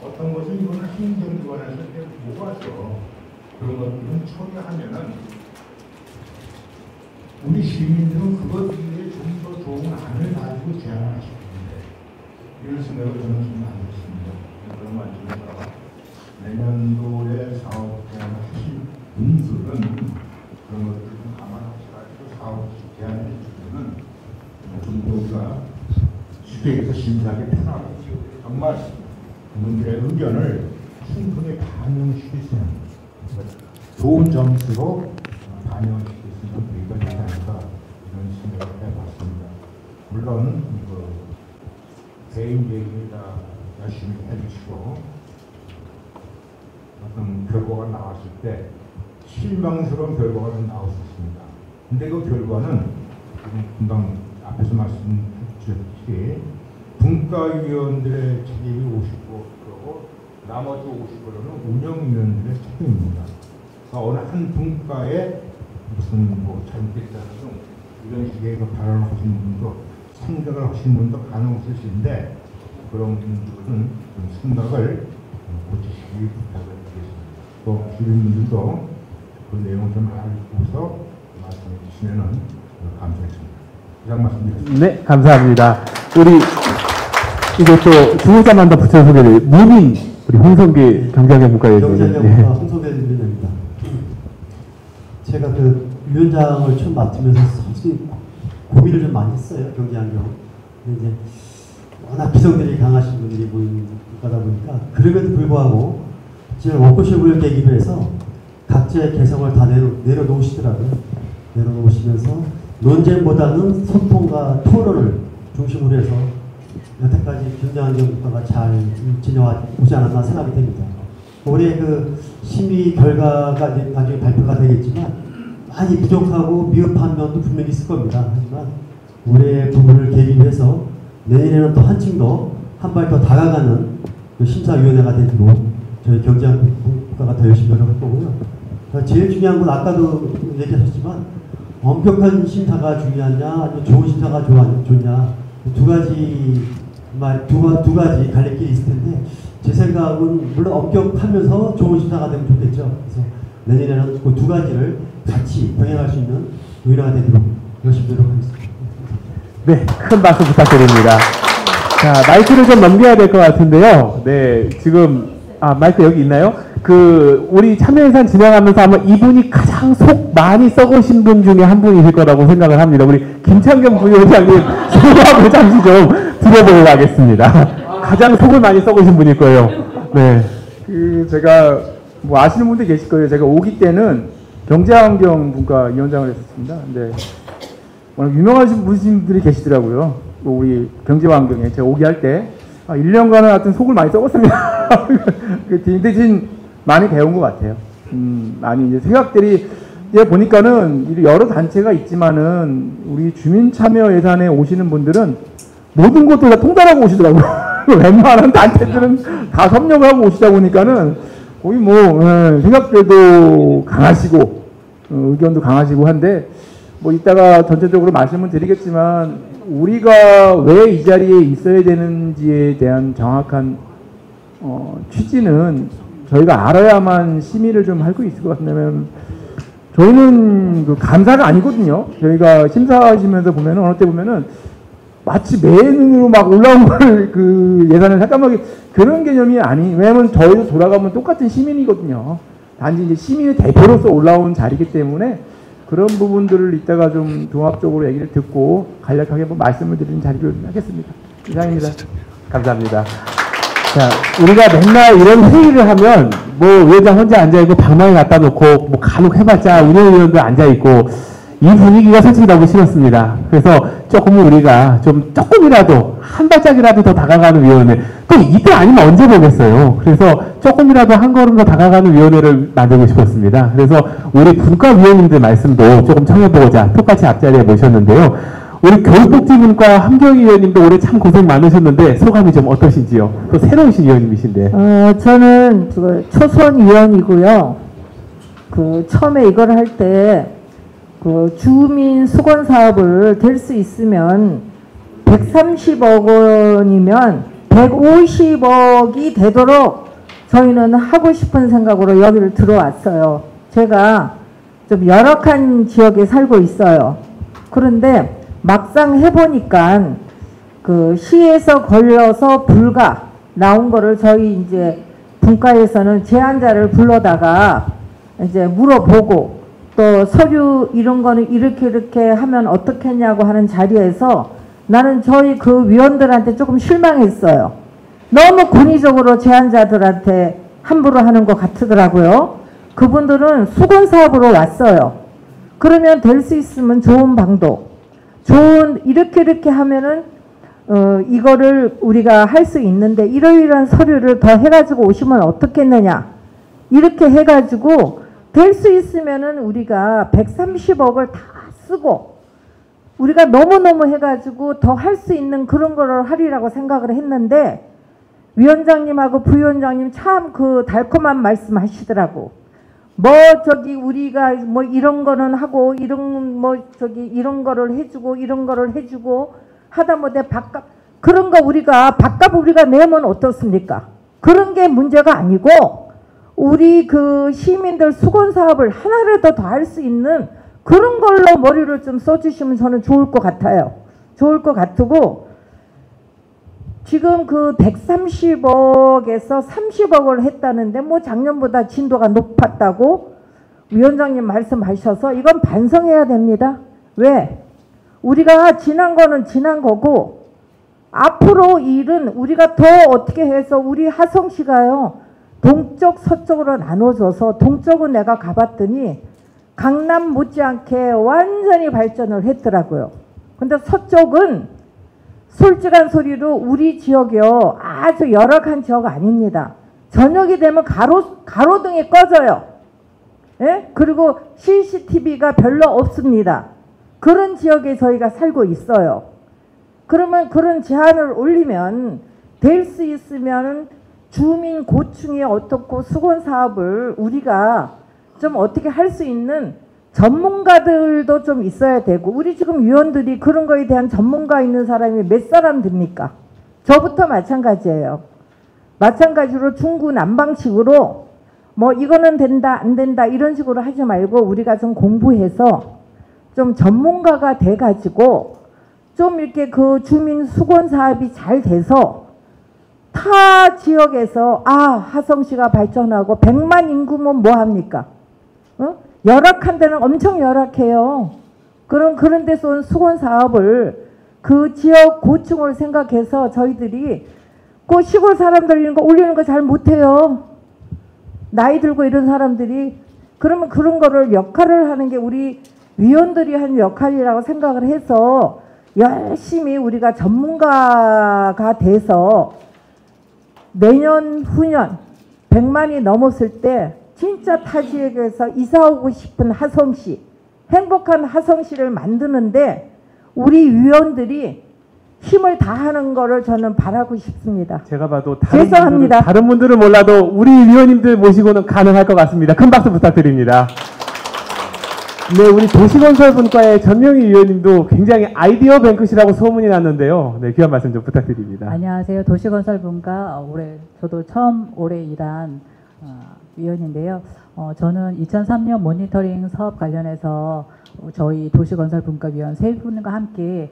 어떤 것은 이거는 행정기관에서 모아서 그런 것들은 처리하면은 우리 시민들은 그것 위에 좀 더 좋은 안을 가지고 제안하실 텐데 이런 생각을 저는 좀 안 했습니다. 그런 말씀에서 내년도에 사업 제안하신 분들은 그런 것들을 좀 감안하셔가지고 사업 제안해 주시면은 좀 더 우리가 주택에서 심사하기 편하고 정말 그분들의 의견을 충분히 반영시킬 수 있는 좋은 점수로 반영시킬 수 있는 계기가 되지 않을까 이런 생각을 해봤습니다. 물론 개인 얘기를 다 열심히 해주시고 어떤 결과가 나왔을 때 실망스러운 결과가 나올 수 있습니다. 근데 그 결과는 금방 앞에서 말씀드렸듯이 분과위원들의 책임이 50%고 나머지 50%는 운영위원들의 책임입니다. 그러니까 어느 한 분과에 무슨 잘못됐다는 이런 식의 발언을 하신 분도 생각을 하신 분도 간혹 있으신데 그런 분들은 좀 생각을 고치시기 부탁을 드리겠습니다. 또 주민 분들도 그 내용을 좀 알고서 말씀해 주시면 감사하겠습니다. 이상 말씀드리겠습니다. 네, 감사합니다. 우리 이제 또 두 글자만 더 붙여 소개를 무민 우리 홍성기 경제학연구과위원님. 경제학연구과 홍성기 위원입니다. 제가 그 위원장을 처음 맡으면서 솔직히 고민을 좀 많이 했어요. 경제환경. 근데 이제 워낙 기성들이 강하신 분들이 모인 거다 보니까 그럼에도 불구하고 지금 워크숍을 계기로 해서 각자의 개성을 다 내려놓으시더라고요. 내려놓으시면서 논쟁보다는 소통과 토론을 중심으로 해서 여태까지 경제환경국가가 잘 지내오지 않았나 생각이 됩니다. 올해 그 심의 결과가 나중에 발표가 되겠지만 많이 부족하고 미흡한 면도 분명히 있을 겁니다. 하지만 올해 부분을 계기로 해서 내년에는 또 한층 더 한 발 더 다가가는 그 심사위원회가 되도록 저희 경제환경국가가 더 열심히 노력할 거고요. 제일 중요한 건 아까도 얘기하셨지만 엄격한 심사가 중요하냐 아니면 좋은 심사가 좋냐 두 가지 갈림길이 있을 텐데 제 생각은 물론 엄격하면서 좋은 심사가 되면 좋겠죠. 그래서 내년에는 그 두 가지를 같이 병행할 수 있는 의뢰가 되도록 열심히 노력하겠습니다. 네, 큰 박수 부탁드립니다. 자, 마이크를 좀 넘겨야 될 것 같은데요. 네, 지금 마이크 여기 있나요? 우리 참여예산 진행하면서 아마 이분이 가장 속 많이 썩으신 분 중에 한 분이실 거라고 생각을 합니다. 우리 김창경 부위원장님 소감을 잠시 좀 들어보고 가겠습니다. 가장 속을 많이 썩으신 분일 거예요. 네. 제가 아시는 분들 계실 거예요. 제가 5기 때는 경제환경분과 위원장을 했었습니다. 근데 워낙 유명하신 분들이 계시더라고요. 우리 경제환경에 제가 5기 할 때 1년간은 하여튼 속을 많이 썩었습니다. 그 대신 많이 배운 것 같아요. 많이 이제 생각들이 이제 보니까는 여러 단체가 있지만은 우리 주민 참여 예산에 오시는 분들은 모든 것도 다 통달하고 오시더라고요. 웬만한 단체들은 다 섭렵하고 오시다 보니까는 거의 생각들도 강하시고 의견도 강하시고 한데 이따가 전체적으로 말씀을 드리겠지만 우리가 왜 이 자리에 있어야 되는지에 대한 정확한 취지는 저희가 알아야만 심의를 좀 할 수 있을 것 같냐면 저희는 그 감사가 아니거든요. 저희가 심사하시면서 보면은 어느 때 보면은 마치 매년으로 막 올라온 걸 그 예산을 삭감하기 그런 개념이 왜냐면 저희도 돌아가면 똑같은 시민이거든요. 단지 이제 시민의 대표로서 올라온 자리이기 때문에 그런 부분들을 이따가 좀 종합적으로 얘기를 듣고 간략하게 한번 말씀을 드리는 자리를 하겠습니다. 이상입니다. 감사합니다. 자, 우리가 맨날 이런 회의를 하면 위원장 혼자 앉아있고 방망이 갖다 놓고 간혹 해봤자 운영위원들 앉아있고 이 분위기가 솔직히 너무 싫었습니다. 그래서 조금 우리가 조금이라도 한 발짝이라도 더 다가가는 위원회, 또 이때 아니면 언제 보겠어요. 그래서 조금이라도 한 걸음 더 다가가는 위원회를 만들고 싶었습니다. 그래서 우리 분과위원님들 말씀도 조금 청해보고자 똑같이 앞자리에 모셨는데요. 우리 교육복지분과 함경희 위원님도 올해 참 고생 많으셨는데 소감이 좀 어떠신지요? 또 새로우신 위원님이신데. 저는 초선 위원이고요. 처음에 이걸 할 때 주민 수건 사업을 될 수 있으면 130억 원이면 150억이 되도록 저희는 하고 싶은 생각으로 여기를 들어왔어요. 제가 좀 열악한 지역에 살고 있어요. 그런데 막상 해보니까 시에서 걸려서 불가 나온 거를 저희 이제 분과에서는 제안자를 불러다가 이제 물어보고 또 서류 이런 거는 이렇게 하면 어떻겠냐고 하는 자리에서 나는 저희 그 위원들한테 조금 실망했어요. 너무 권위적으로 제안자들한테 함부로 하는 것 같더라고요. 그분들은 수건 사업으로 왔어요. 그러면 될 수 있으면 좋은 방도, 이렇게 하면은 이거를 우리가 할 수 있는데 이러이러한 서류를 더 해가지고 오시면 어떻겠느냐, 이렇게 해가지고 될 수 있으면은 우리가 130억을 다 쓰고 우리가 너무너무 해가지고 더 할 수 있는 그런 거를 하리라고 생각을 했는데 위원장님하고 부위원장님 참 달콤한 말씀 하시더라고. 우리가 이런 거는 하고 이런 거를 해주고 하다못해 밥값, 그런 거 밥값 우리가 내면 어떻습니까? 그런 게 문제가 아니고 우리 시민들 수건 사업을 하나라도 더 할 수 있는 그런 걸로 머리를 좀 써주시면 저는 좋을 것 같아요. 좋을 것 같고, 지금 130억에서 30억을 했다는데 작년보다 진도가 높았다고 위원장님 말씀하셔서 이건 반성해야 됩니다. 왜? 우리가 지난 거는 지난 거고 앞으로 일은 우리가 더 어떻게 해서 우리 하성시가요, 동쪽 서쪽으로 나눠져서 동쪽은 내가 가봤더니 강남 못지않게 완전히 발전을 했더라고요. 근데 서쪽은 솔직한 소리로 우리 지역이요, 아주 열악한 지역 아닙니다. 저녁이 되면 가로등이 꺼져요. 예? 그리고 CCTV가 별로 없습니다. 그런 지역에 저희가 살고 있어요. 그러면 그런 제안을 올리면 될 수 있으면 주민 고충이 어떻고 수건 사업을 우리가 좀 어떻게 할 수 있는 전문가들도 좀 있어야 되고, 우리 지금 위원들이 그런 거에 대한 전문가 있는 사람이 몇 사람 됩니까? 저부터 마찬가지예요. 마찬가지로 중구난방식으로 이거는 된다 안 된다 이런 식으로 하지 말고 우리가 좀 공부해서 좀 전문가가 돼가지고 좀 이렇게 주민 수건 사업이 잘 돼서 타 지역에서 하성시가 발전하고 100만 인구면 뭐합니까? 열악한 데는 엄청 열악해요. 그런 데서 온 수건 사업을 그 지역 고충을 생각해서 저희들이 시골 사람들 이런 거 올리는 거 잘 못해요. 나이 들고 이런 사람들이. 그러면 그런 거를 역할을 하는 게 우리 위원들이 한 역할이라고 생각을 해서 열심히 우리가 전문가가 돼서 내년 후년 100만이 넘었을 때 진짜 타 지역에서 이사 오고 싶은 하성시, 행복한 하성시를 만드는데 우리 위원들이 힘을 다하는 거를 저는 바라고 싶습니다. 제가 봐도 죄송합니다. 다른 분들은 몰라도 우리 위원님들 모시고는 가능할 것 같습니다. 큰 박수 부탁드립니다. 네, 우리 도시건설분과의 전명희 위원님도 굉장히 아이디어 뱅크시라고 소문이 났는데요. 네, 귀한 말씀 좀 부탁드립니다. 안녕하세요. 도시건설분과 저도 처음 올해 일한 위원인데요. 저는 2003년 모니터링 사업 관련해서 저희 도시건설분과위원 세 분과 함께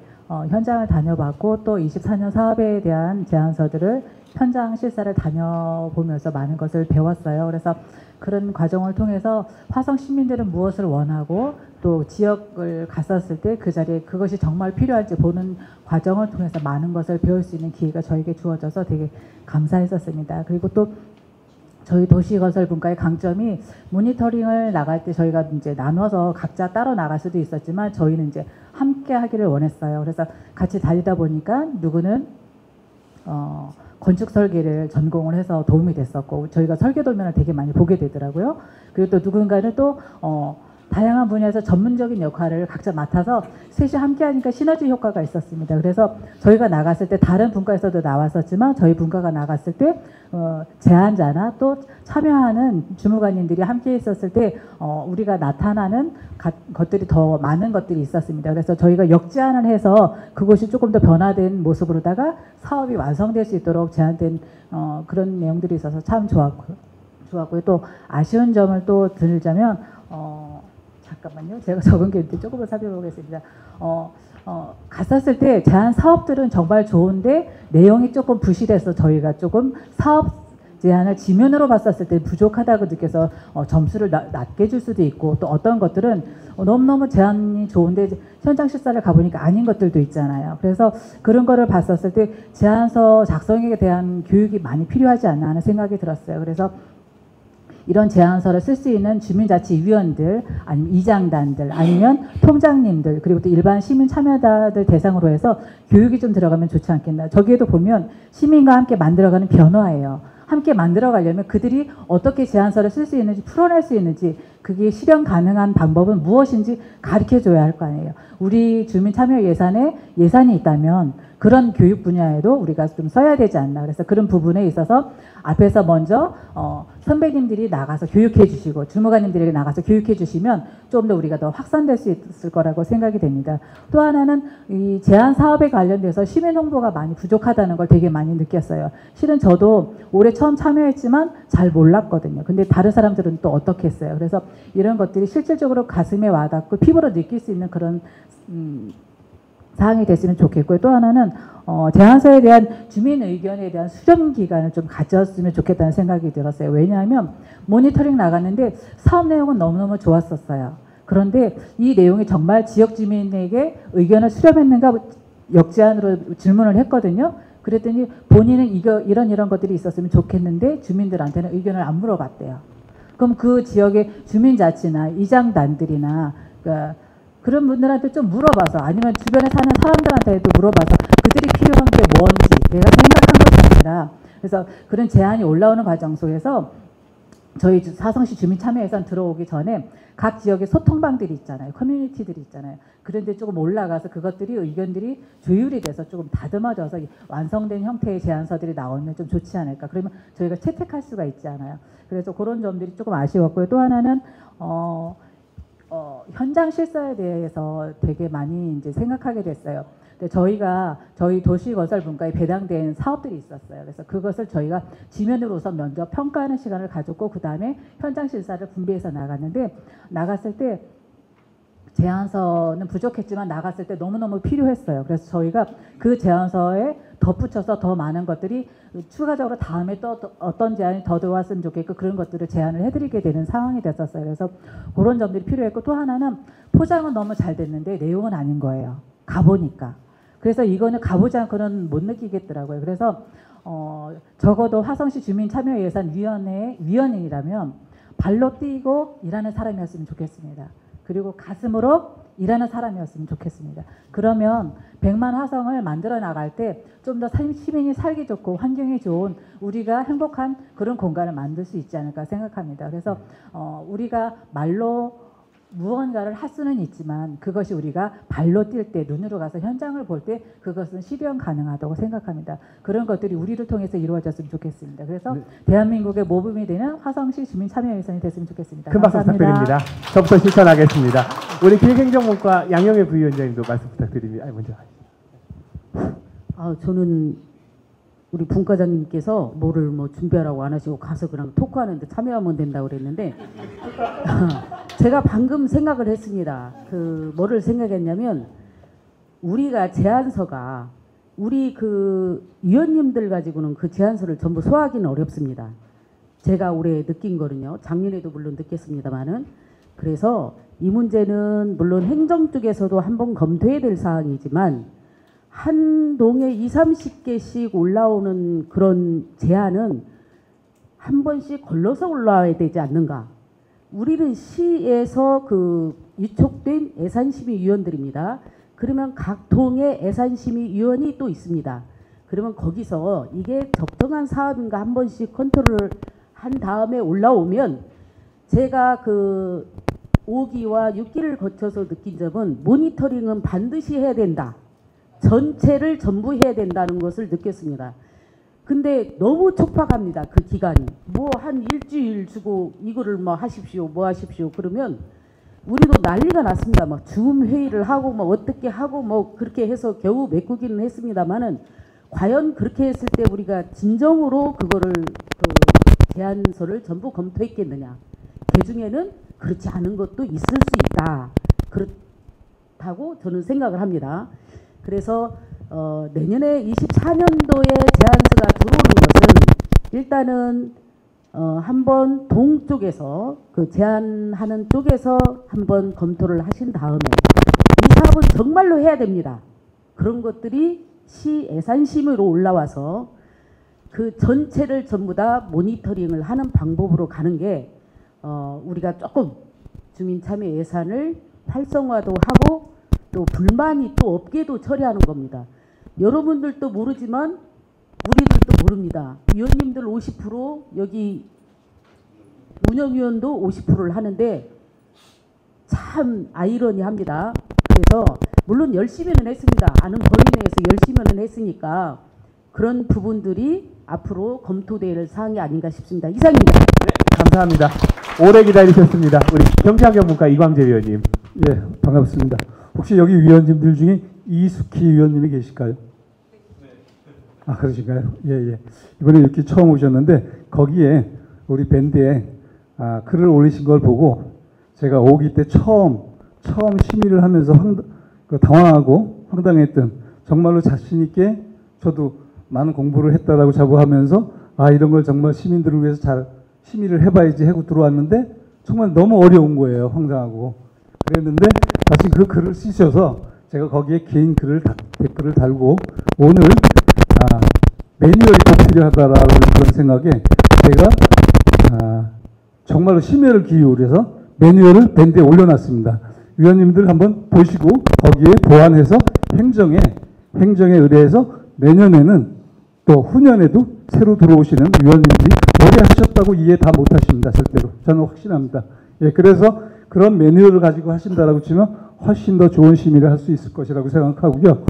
현장을 다녀봤고 또 24년 사업에 대한 제안서들을 현장 실사를 다녀보면서 많은 것을 배웠어요. 그래서 그런 과정을 통해서 화성 시민들은 무엇을 원하고 또 지역을 갔었을 때 그 자리에 그것이 정말 필요한지 보는 과정을 통해서 많은 것을 배울 수 있는 기회가 저에게 주어져서 되게 감사했었습니다. 그리고 또 저희 도시건설분과의 강점이 모니터링을 나갈 때 저희가 이제 나눠서 각자 따로 나갈 수도 있었지만 저희는 이제 함께 하기를 원했어요. 그래서 같이 다니다 보니까 누구는 건축 설계를 전공을 해서 도움이 됐었고 저희가 설계 도면을 되게 많이 보게 되더라고요. 그리고 또 누군가는 또 다양한 분야에서 전문적인 역할을 각자 맡아서 셋이 함께 하니까 시너지 효과가 있었습니다. 그래서 저희가 나갔을 때 다른 분과에서도 나왔었지만 저희 분과가 나갔을 때 제안자나 또 참여하는 주무관님들이 함께 있었을 때 우리가 나타나는 것들이 더 많은 것들이 있었습니다. 그래서 저희가 역제안을 해서 그것이 조금 더 변화된 모습으로다가 사업이 완성될 수 있도록 제안된 그런 내용들이 있어서 참 좋았고요. 또 아쉬운 점을 또 들자면 잠깐만요. 제가 적은 게 있는데 조금만 살펴보겠습니다. 갔었을 때 제안 사업들은 정말 좋은데 내용이 조금 부실해서 저희가 조금 사업 제안을 지면으로 봤었을 때 부족하다고 느껴서 점수를 낮게 줄 수도 있고 또 어떤 것들은 너무너무 제안이 좋은데 현장 실사를 가보니까 아닌 것들도 있잖아요. 그래서 그런 거를 봤었을 때 제안서 작성에 대한 교육이 많이 필요하지 않나 하는 생각이 들었어요. 그래서 이런 제안서를 쓸 수 있는 주민자치위원들 아니면 이장단들 아니면 통장님들 그리고 또 일반 시민 참여자들 대상으로 해서 교육이 좀 들어가면 좋지 않겠나. 저기에도 보면 시민과 함께 만들어가는 변화예요. 함께 만들어가려면 그들이 어떻게 제안서를 쓸 수 있는지 풀어낼 수 있는지 그게 실현 가능한 방법은 무엇인지 가르쳐줘야 할 거 아니에요. 우리 주민 참여 예산에 예산이 있다면 그런 교육 분야에도 우리가 좀 써야 되지 않나. 그래서 그런 부분에 있어서 앞에서 먼저 선배님들이 나가서 교육해 주시고 주무관님들에게 나가서 교육해 주시면 좀 더 우리가 더 확산될 수 있을 거라고 생각이 됩니다. 또 하나는 이 제안 사업에 관련돼서 시민 홍보가 많이 부족하다는 걸 되게 많이 느꼈어요. 실은 저도 올해 처음 참여했지만 잘 몰랐거든요. 근데 다른 사람들은 또 어떻게 했어요. 그래서 이런 것들이 실질적으로 가슴에 와닿고 피부로 느낄 수 있는 그런 사항이 됐으면 좋겠고요. 또 하나는 제안서에 대한 주민 의견에 대한 수렴 기간을 좀 가졌으면 좋겠다는 생각이 들었어요. 왜냐하면 모니터링 나갔는데 사업 내용은 너무너무 좋았었어요. 그런데 이 내용이 정말 지역 주민에게 의견을 수렴했는가 역제안으로 질문을 했거든요. 그랬더니 본인은 이런 것들이 있었으면 좋겠는데 주민들한테는 의견을 안 물어봤대요. 그럼 그 지역의 주민자치나 이장단들이나 그런 분들한테 좀 물어봐서 아니면 주변에 사는 사람들한테도 물어봐서 그들이 필요한 게 뭔지 내가 생각한 것이 아니라 그래서 그런 제안이 올라오는 과정 속에서 저희 사성시 주민참여예산 들어오기 전에 각 지역의 소통방들이 있잖아요. 커뮤니티들이 있잖아요. 그런데 조금 올라가서 그것들이 의견들이 조율이 돼서 조금 다듬어져서 완성된 형태의 제안서들이 나오면 좀 좋지 않을까. 그러면 저희가 채택할 수가 있지 않아요. 그래서 그런 점들이 조금 아쉬웠고요. 또 하나는 현장 실사에 대해서 되게 많이 이제 생각하게 됐어요. 근데 저희 도시건설분과에 배당된 사업들이 있었어요. 그래서 그것을 저희가 지면으로 우선 먼저 평가하는 시간을 가졌고 그 다음에 현장 실사를 분배해서 나갔는데 나갔을 때 제안서는 부족했지만 나갔을 때 너무너무 필요했어요. 그래서 저희가 그 제안서에 덧붙여서 더 많은 것들이 추가적으로 다음에 또 어떤 제안이 더 들어왔으면 좋겠고 그런 것들을 제안을 해드리게 되는 상황이 됐었어요. 그래서 그런 점들이 필요했고 또 하나는 포장은 너무 잘 됐는데 내용은 아닌 거예요. 가보니까. 그래서 이거는 가보지 않고는 못 느끼겠더라고요. 그래서 적어도 화성시 주민참여예산위원회 위원이라면 발로 뛰고 일하는 사람이었으면 좋겠습니다. 그리고 가슴으로 일하는 사람이었으면 좋겠습니다. 그러면 100만 화성을 만들어 나갈 때 좀 더 시민이 살기 좋고 환경이 좋은 우리가 행복한 그런 공간을 만들 수 있지 않을까 생각합니다. 그래서 우리가 말로 무언가를 할 수는 있지만 그것이 우리가 발로 뛸 때 눈으로 가서 현장을 볼 때 그것은 실현 가능하다고 생각합니다. 그런 것들이 우리를 통해서 이루어졌으면 좋겠습니다. 그래서 대한민국의 모범이 되는 화성시 주민참여예산이 됐으면 좋겠습니다. 큰 박수 부탁드립니다. 저부터 실천하겠습니다. 우리 기획행정본과 양영애 부위원장님도 말씀 부탁드립니다. 먼저. 저는 우리 분과장님께서 뭐를 준비하라고 안 하시고 가서 그냥 토크하는데 참여하면 된다고 그랬는데 제가 방금 생각을 했습니다. 뭐를 생각했냐면 우리가 제안서가 우리 위원님들 가지고는 그 제안서를 전부 소화하기는 어렵습니다. 제가 올해 느낀 거는요. 작년에도 물론 느꼈습니다만은 그래서 이 문제는 물론 행정 쪽에서도 한번 검토해야 될 사항이지만 한 동에 20, 30개씩 올라오는 그런 제안은 한 번씩 걸러서 올라와야 되지 않는가? 우리는 시에서 그 위촉된 예산심의위원들입니다. 그러면 각 동의 예산심의위원이 또 있습니다. 그러면 거기서 이게 적정한 사업인가 한 번씩 컨트롤을 한 다음에 올라오면 제가 그 5기와 6기를 거쳐서 느낀 점은 모니터링은 반드시 해야 된다. 전체를 전부 해야 된다는 것을 느꼈습니다. 근데 너무 촉박합니다. 그 기간이. 뭐 한 일주일 주고 이거를 뭐 하십시오. 뭐 하십시오. 그러면 우리도 난리가 났습니다. 막 줌 회의를 하고 뭐 어떻게 하고 뭐 그렇게 해서 겨우 메꾸기는 했습니다만은 과연 그렇게 했을 때 우리가 진정으로 그거를 그 제안서를 전부 검토했겠느냐. 그 중에는 그렇지 않은 것도 있을 수 있다. 그렇다고 저는 생각을 합니다. 그래서 내년에 24년도에 제안서가 들어오는 것은 일단은 한번 동쪽에서 그 제안하는 쪽에서 한번 검토를 하신 다음에 이 사업은 정말로 해야 됩니다. 그런 것들이 시 예산심의로 올라와서 그 전체를 전부 다 모니터링을 하는 방법으로 가는 게 우리가 조금 주민참여 예산을 활성화도 하고 또 불만이 또 없게도 처리하는 겁니다. 여러분들도 모르지만 우리들도 모릅니다. 위원님들 50%, 여기 운영위원도 50%를 하는데 참 아이러니합니다. 그래서 물론 열심히는 했습니다. 아는 범위 내에서 열심히는 했으니까 그런 부분들이 앞으로 검토될 사항이 아닌가 싶습니다. 이상입니다. 네, 감사합니다. 오래 기다리셨습니다. 우리 경제환경분과 이광재 위원님. 예, 반갑습니다. 혹시 여기 위원님들 중에 이숙희 위원님이 계실까요? 아, 그러신가요? 예, 예. 이번에 이렇게 처음 오셨는데 거기에 우리 밴드에 글을 올리신 걸 보고 제가 5기 때 처음 심의를 하면서 당황하고 황당했던, 정말로 자신 있게 저도 많은 공부를 했다라고 자부하면서 이런 걸 정말 시민들을 위해서 잘 심의를 해봐야지 하고 들어왔는데 정말 너무 어려운 거예요. 황당하고. 그랬는데 마침 그 글을 쓰셔서 제가 거기에 개인 댓글을 달고 오늘 매뉴얼이 꼭 필요하다라는 그런 생각에 제가 정말로 심혈을 기울여서 매뉴얼을 밴드에 올려놨습니다. 위원님들 한번 보시고 거기에 보완해서 행정에 의뢰해서 내년에는 또 후년에도 새로 들어오시는 위원님들이 오래 하셨다고 이해 다 못하십니다. 절대로. 저는 확신합니다. 예, 그래서 그런 매뉴얼을 가지고 하신다라고 치면 훨씬 더 좋은 심의를 할 수 있을 것이라고 생각하고요.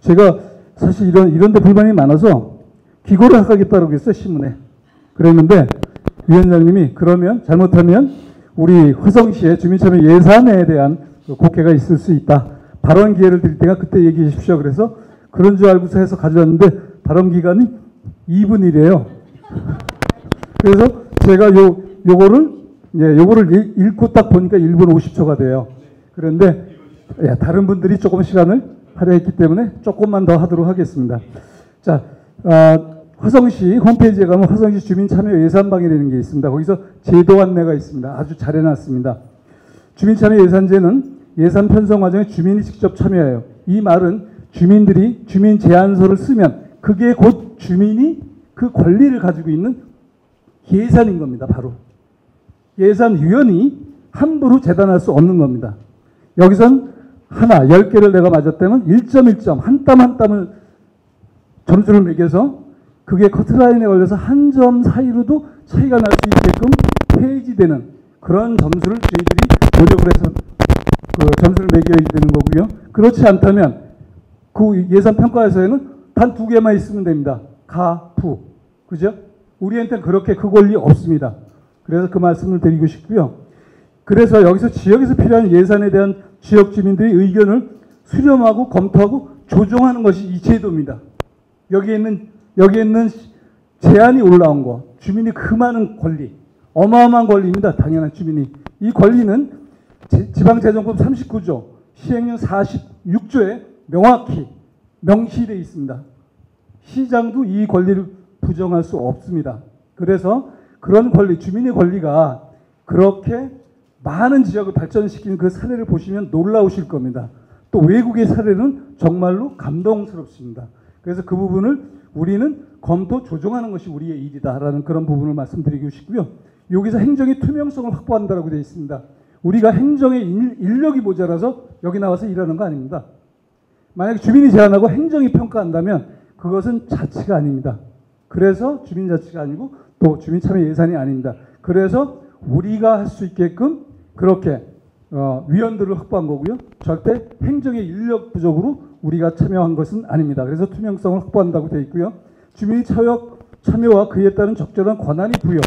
제가 사실 이런 데 불만이 많아서 기고를 하겠다고 했어요. 신문에. 그랬는데 위원장님이 그러면 잘못하면 우리 화성시의 주민참여 예산에 대한 곡해가 있을 수 있다. 발언 기회를 드릴 때가 그때 얘기해 주십시오. 그래서 그런 줄 알고서 해서 가져왔는데 발언 기간이 2분 1이에요. 그래서 제가 요거를 읽고 딱 보니까 1분 50초가 돼요. 그런데 다른 분들이 조금 시간을 할애했기 때문에 조금만 더 하도록 하겠습니다. 자, 화성시 홈페이지에 가면 화성시 주민참여 예산방이라는 게 있습니다. 거기서 제도 안내가 있습니다. 아주 잘 해놨습니다. 주민참여 예산제는 예산 편성 과정에 주민이 직접 참여해요. 이 말은 주민들이 주민 제안서를 쓰면 그게 곧 주민이 그 권리를 가지고 있는 예산인 겁니다. 바로. 예산위원이 함부로 재단할 수 없는 겁니다. 여기선 10개를 내가 맞았다면 1.1점 한 땀 한 땀을 점수를 매겨서 그게 커트라인에 걸려서 한 점 사이로도 차이가 날 수 있게끔 폐지되는 그런 점수를 저희들이 노력을 해서 그 점수를 매겨야 되는 거고요. 그렇지 않다면 그 예산평가에서는 단 2개만 있으면 됩니다. 가, 부. 그죠? 우리한테는 그렇게 그 권리 없습니다. 그래서 그 말씀을 드리고 싶고요. 그래서 여기서 지역에서 필요한 예산에 대한 지역 주민들의 의견을 수렴하고 검토하고 조정하는 것이 이 제도입니다. 여기에 있는 제안이 올라온 거, 주민이 그 많은 권리, 어마어마한 권리입니다. 당연한 주민이. 이 권리는 지방재정법 39조, 시행령 46조에 명확히 명시되어 있습니다. 시장도 이 권리를 부정할 수 없습니다. 그래서 그런 권리, 주민의 권리가 그렇게 많은 지역을 발전시키는 그 사례를 보시면 놀라우실 겁니다. 또 외국의 사례는 정말로 감동스럽습니다. 그래서 그 부분을 우리는 검토 조정하는 것이 우리의 일이다라는 그런 부분을 말씀드리고 싶고요. 여기서 행정의 투명성을 확보한다라고 되어 있습니다. 우리가 행정의 인력이 모자라서 여기 나와서 일하는 거 아닙니다. 만약에 주민이 제안하고 행정이 평가한다면 그것은 자치가 아닙니다. 그래서 주민자치가 아니고 또 주민참여 예산이 아닙니다. 그래서 우리가 할 수 있게끔 그렇게 위원들을 확보한 거고요. 절대 행정의 인력 부족으로 우리가 참여한 것은 아닙니다. 그래서 투명성을 확보한다고 되어 있고요. 주민의 참여와 그에 따른 적절한 권한이 부여.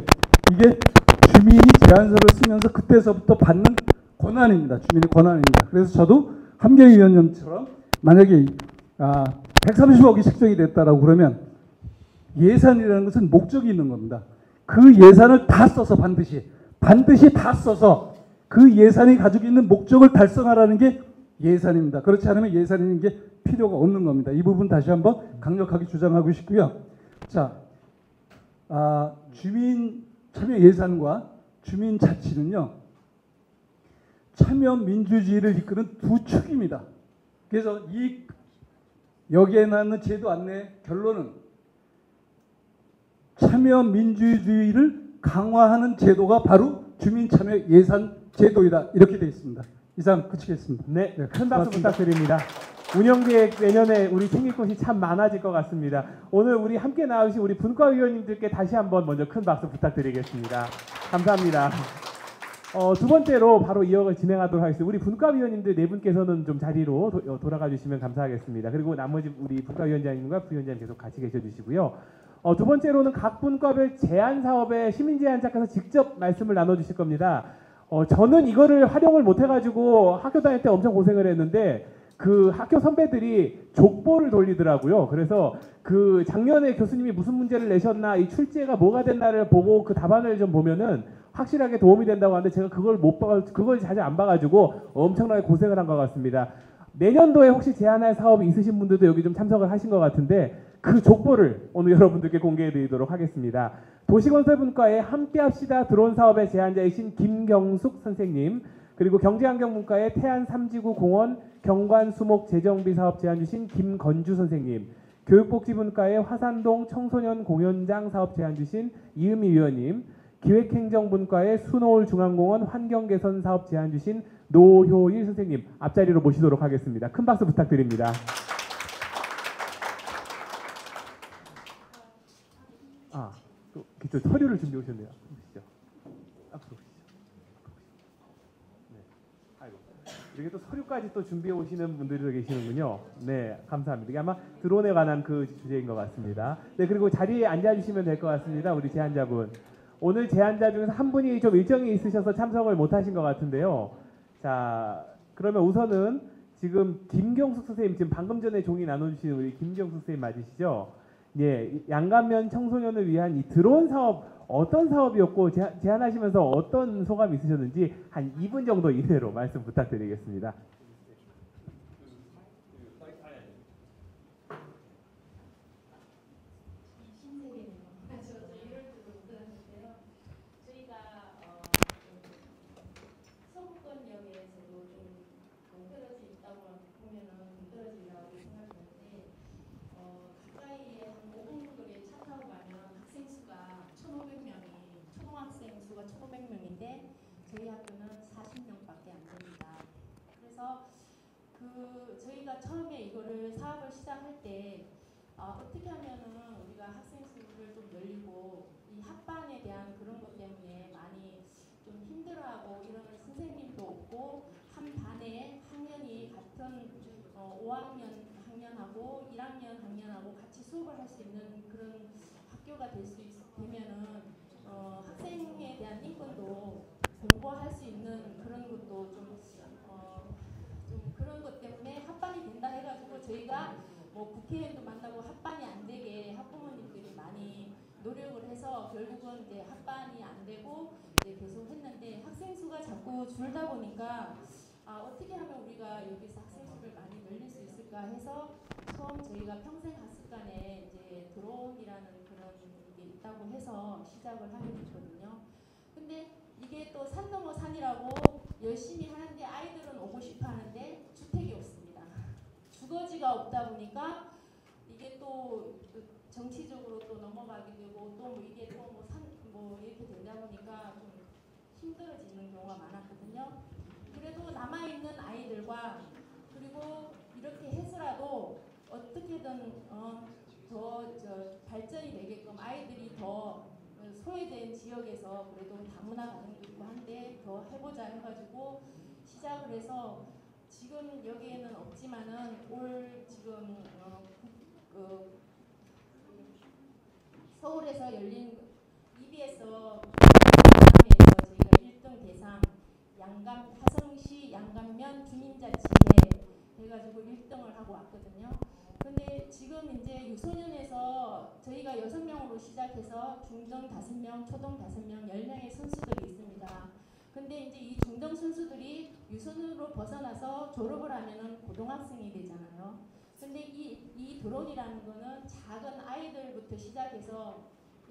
이게 주민이 제안서를 쓰면서 그때서부터 받는 권한입니다. 주민의 권한입니다. 그래서 저도 함경희 위원님처럼 만약에 130억이 책정이 됐다라고 그러면 예산이라는 것은 목적이 있는 겁니다. 그 예산을 다 써서 반드시 다 써서 그 예산이 가지고 있는 목적을 달성하라는 게 예산입니다. 그렇지 않으면 예산이라는 게 필요가 없는 겁니다. 이 부분 다시 한번 강력하게 주장하고 싶고요. 자, 주민 참여 예산과 주민 자치는요, 참여 민주주의를 이끄는 두 축입니다. 그래서 여기에 나는 제도 안내 결론은 참여 민주주의를 강화하는 제도가 바로 주민 참여 예산 제도이다. 이렇게 되어 있습니다. 이상 그치겠습니다. 네, 큰 박수 부탁드립니다. 운영계획 내년에 우리 챙길 것이 참 많아질 것 같습니다. 오늘 우리 함께 나오신 우리 분과위원님들께 다시 한번 먼저 큰 박수 부탁드리겠습니다. 감사합니다. 두 번째로 바로 이어가 진행하도록 하겠습니다. 우리 분과위원님들 네 분께서는 좀 자리로 돌아가 주시면 감사하겠습니다. 그리고 나머지 우리 분과위원장님과 부위원장님 계속 같이 계셔 주시고요. 두 번째로는 각 분과별 제안 사업의 시민 제안자께서 직접 말씀을 나눠 주실 겁니다. 저는 이거를 활용을 못 해가지고 학교 다닐 때 엄청 고생을 했는데 그 학교 선배들이 족보를 돌리더라고요. 그래서 그 작년에 교수님이 무슨 문제를 내셨나, 이 출제가 뭐가 됐나를 보고 그 답안을 좀 보면은 확실하게 도움이 된다고 하는데 제가 그걸 자주 안 봐가지고 엄청나게 고생을 한 것 같습니다. 내년도에 혹시 제안할 사업이 있으신 분들도 여기 좀 참석을 하신 것 같은데 그 족보를 오늘 여러분들께 공개해 드리도록 하겠습니다. 도시건설분과의 함께합시다 드론 사업의 제안자이신 김경숙 선생님, 그리고 경제환경분과의 태안 3지구 공원 경관수목 재정비 사업 제안 주신 김건주 선생님, 교육복지분과의 화산동 청소년 공연장 사업 제안 주신 이은미 위원님, 기획행정분과의 수노을 중앙공원 환경개선 사업 제안 주신 노효일 선생님 앞자리로 모시도록 하겠습니다. 큰 박수 부탁드립니다. 또 서류를 준비해 오셨네요. 앞으로 오시죠. 네. 아이고. 이렇게 또 서류까지 또 준비해 오시는 분들이 계시는군요. 네, 감사합니다. 이게 아마 드론에 관한 그 주제인 것 같습니다. 네, 그리고 자리에 앉아주시면 될 것 같습니다. 우리 제안자분. 오늘 제안자 중에서 한 분이 좀 일정이 있으셔서 참석을 못하신 것 같은데요. 자, 그러면 우선은 지금 김경숙 선생님, 지금 방금 전에 종이 나눠주신 우리 김경숙 선생님 맞으시죠? 예, 양감면 청소년을 위한 이 드론 사업 어떤 사업이었고 제안하시면서 어떤 소감이 있으셨는지 한 2분 정도 이내로 말씀 부탁드리겠습니다. 저희 학교는 40명밖에 안 됩니다. 그래서 저희가 처음에 이거를 사업을 시작할 때 어떻게 하면은 우리가 학생 수를 좀 늘리고 이 합반에 대한 그런 것 때문에 많이 좀 힘들어하고 이런 선생님도 없고 한 반에 학년이 같은 5학년 학년하고 1학년 학년하고 같이 수업을 할 수 있는 그런 학교가 되면은 학생에 대한 인권도 공부할 수 있는 그런 것도 좀 그런 것 때문에 합반이 된다 해가지고 저희가 뭐 국회의원도 만나고 합반이 안 되게 학부모님들이 많이 노력을 해서 결국은 이제 합반이 안 되고 이제 계속 했는데 학생 수가 자꾸 줄다 보니까 어떻게 하면 우리가 여기서 학생 수를 많이 늘릴 수 있을까 해서 처음 저희가 평생 학습관에 이제 드론이라는 그런 게 있다고 해서 시작을 하게 됐거든요. 근데 이게 또 산 넘어 산이라고 열심히 하는데 아이들은 오고 싶어 하는데 주택이 없습니다. 주거지가 없다 보니까 이게 또 정치적으로 또 넘어가게 되고 또 뭐 이게 또 뭐 이렇게 되다 보니까 좀 힘들어지는 경우가 많았거든요. 그래도 남아있는 아이들과 그리고 이렇게 해서라도 어떻게든 더 발전이 되게끔 아이들이 더 소외된 지역에서 그래도 다문화 가정도 있고 한데 더 해보자 해가지고 시작을 해서 지금 여기에는 없지만은 올 지금 서울에서 열린 EBS 저희가 1등 대상 화성시 양감면 주민자치회 해가지고 1등을 하고 왔거든요. 근데 지금 이제 유소년에서 저희가 6명으로 시작해서 중등 5명, 초등 5명, 10명의 선수들이 있습니다. 근데 이제 이 중등 선수들이 유소년으로 벗어나서 졸업을 하면은 고등학생이 되잖아요. 근데 이 드론이라는 거는 작은 아이들부터 시작해서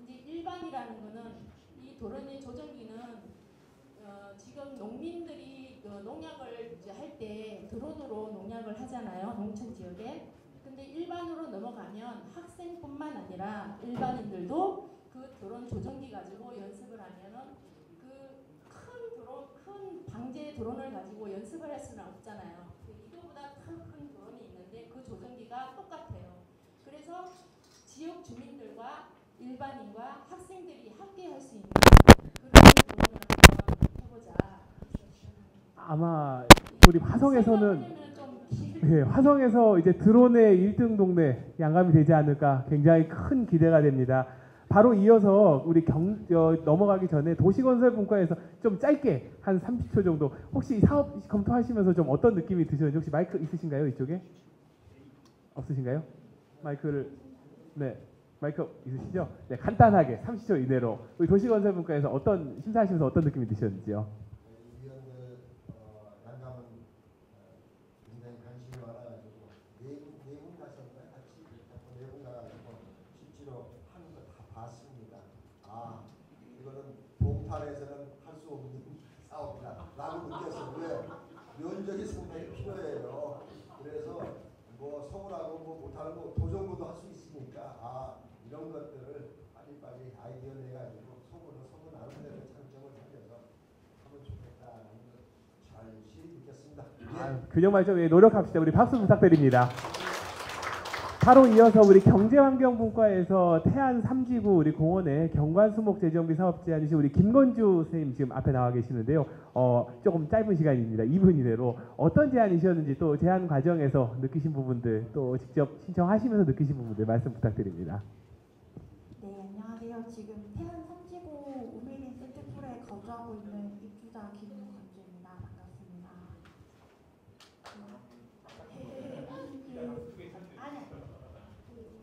이제 일반이라는 거는 이 드론의 조정기는 지금 농민들이 농약을 할 때 드론으로 농약을 하잖아요. 농촌 지역에. 근데 일반으로 넘어가면 학생뿐만 아니라 일반인들도 그 드론 조정기 가지고 연습을 하면은 큰 방제 드론을 가지고 연습을 할 수는 없잖아요. 이거보다 큰 드론이 있는데 그 조정기가 똑같아요. 그래서 지역 주민들과 일반인과 학생들이 함께 할 수 있는 그런 드론을 한번 해보자. 아마 우리 화성에서는 화성에서 이제 드론의 1등 동네 양감이 되지 않을까 굉장히 큰 기대가 됩니다. 바로 이어서 우리 넘어가기 전에 도시건설분과에서 좀 짧게 한 30초 정도 혹시 사업 검토하시면서 좀 어떤 느낌이 드셨는지 혹시 마이크 있으신가요? 이쪽에? 없으신가요? 마이크를 마이크 있으시죠? 네, 간단하게 30초 이내로 우리 도시건설분과에서 어떤 심사하시면서 어떤 느낌이 드셨는지요? 양감은 굉장히 관심이 많아가지고 내분 가셨나요? 같이 내분 가가지고 실제로 하는 거 다 봤습니다. 아 이거는 동탄에서는 할 수 없는 사업이다라고 느꼈어요. 왜? 면적이 상당히 필요해요. 그래서 뭐 서울하고 뭐 못하는 거 도정부도 할 수 있으니까 이런 것들을 빨리빨리 아이디어 내가지고 소문 나름대로 장점을 살려서 하면 좋겠다는 걸 잘 느꼈습니다. 균형 발전에 노력합시다. 우리 박수 부탁드립니다. 바로 이어서 우리 경제환경분과에서 태안 3지구 우리 공원의 경관수목 재정비 사업 제안이신 우리 김건주 선생님 지금 앞에 나와 계시는데요. 조금 짧은 시간입니다. 2분 이내로 어떤 제안이셨는지 또 제안 과정에서 느끼신 부분들 또 직접 신청하시면서 느끼신 부분들 말씀 부탁드립니다. 네, 안녕하세요. 지금 태안 3지구 우미린 센트풀에 거주하고 있는 입주자 김건주입니다. 반갑습니다.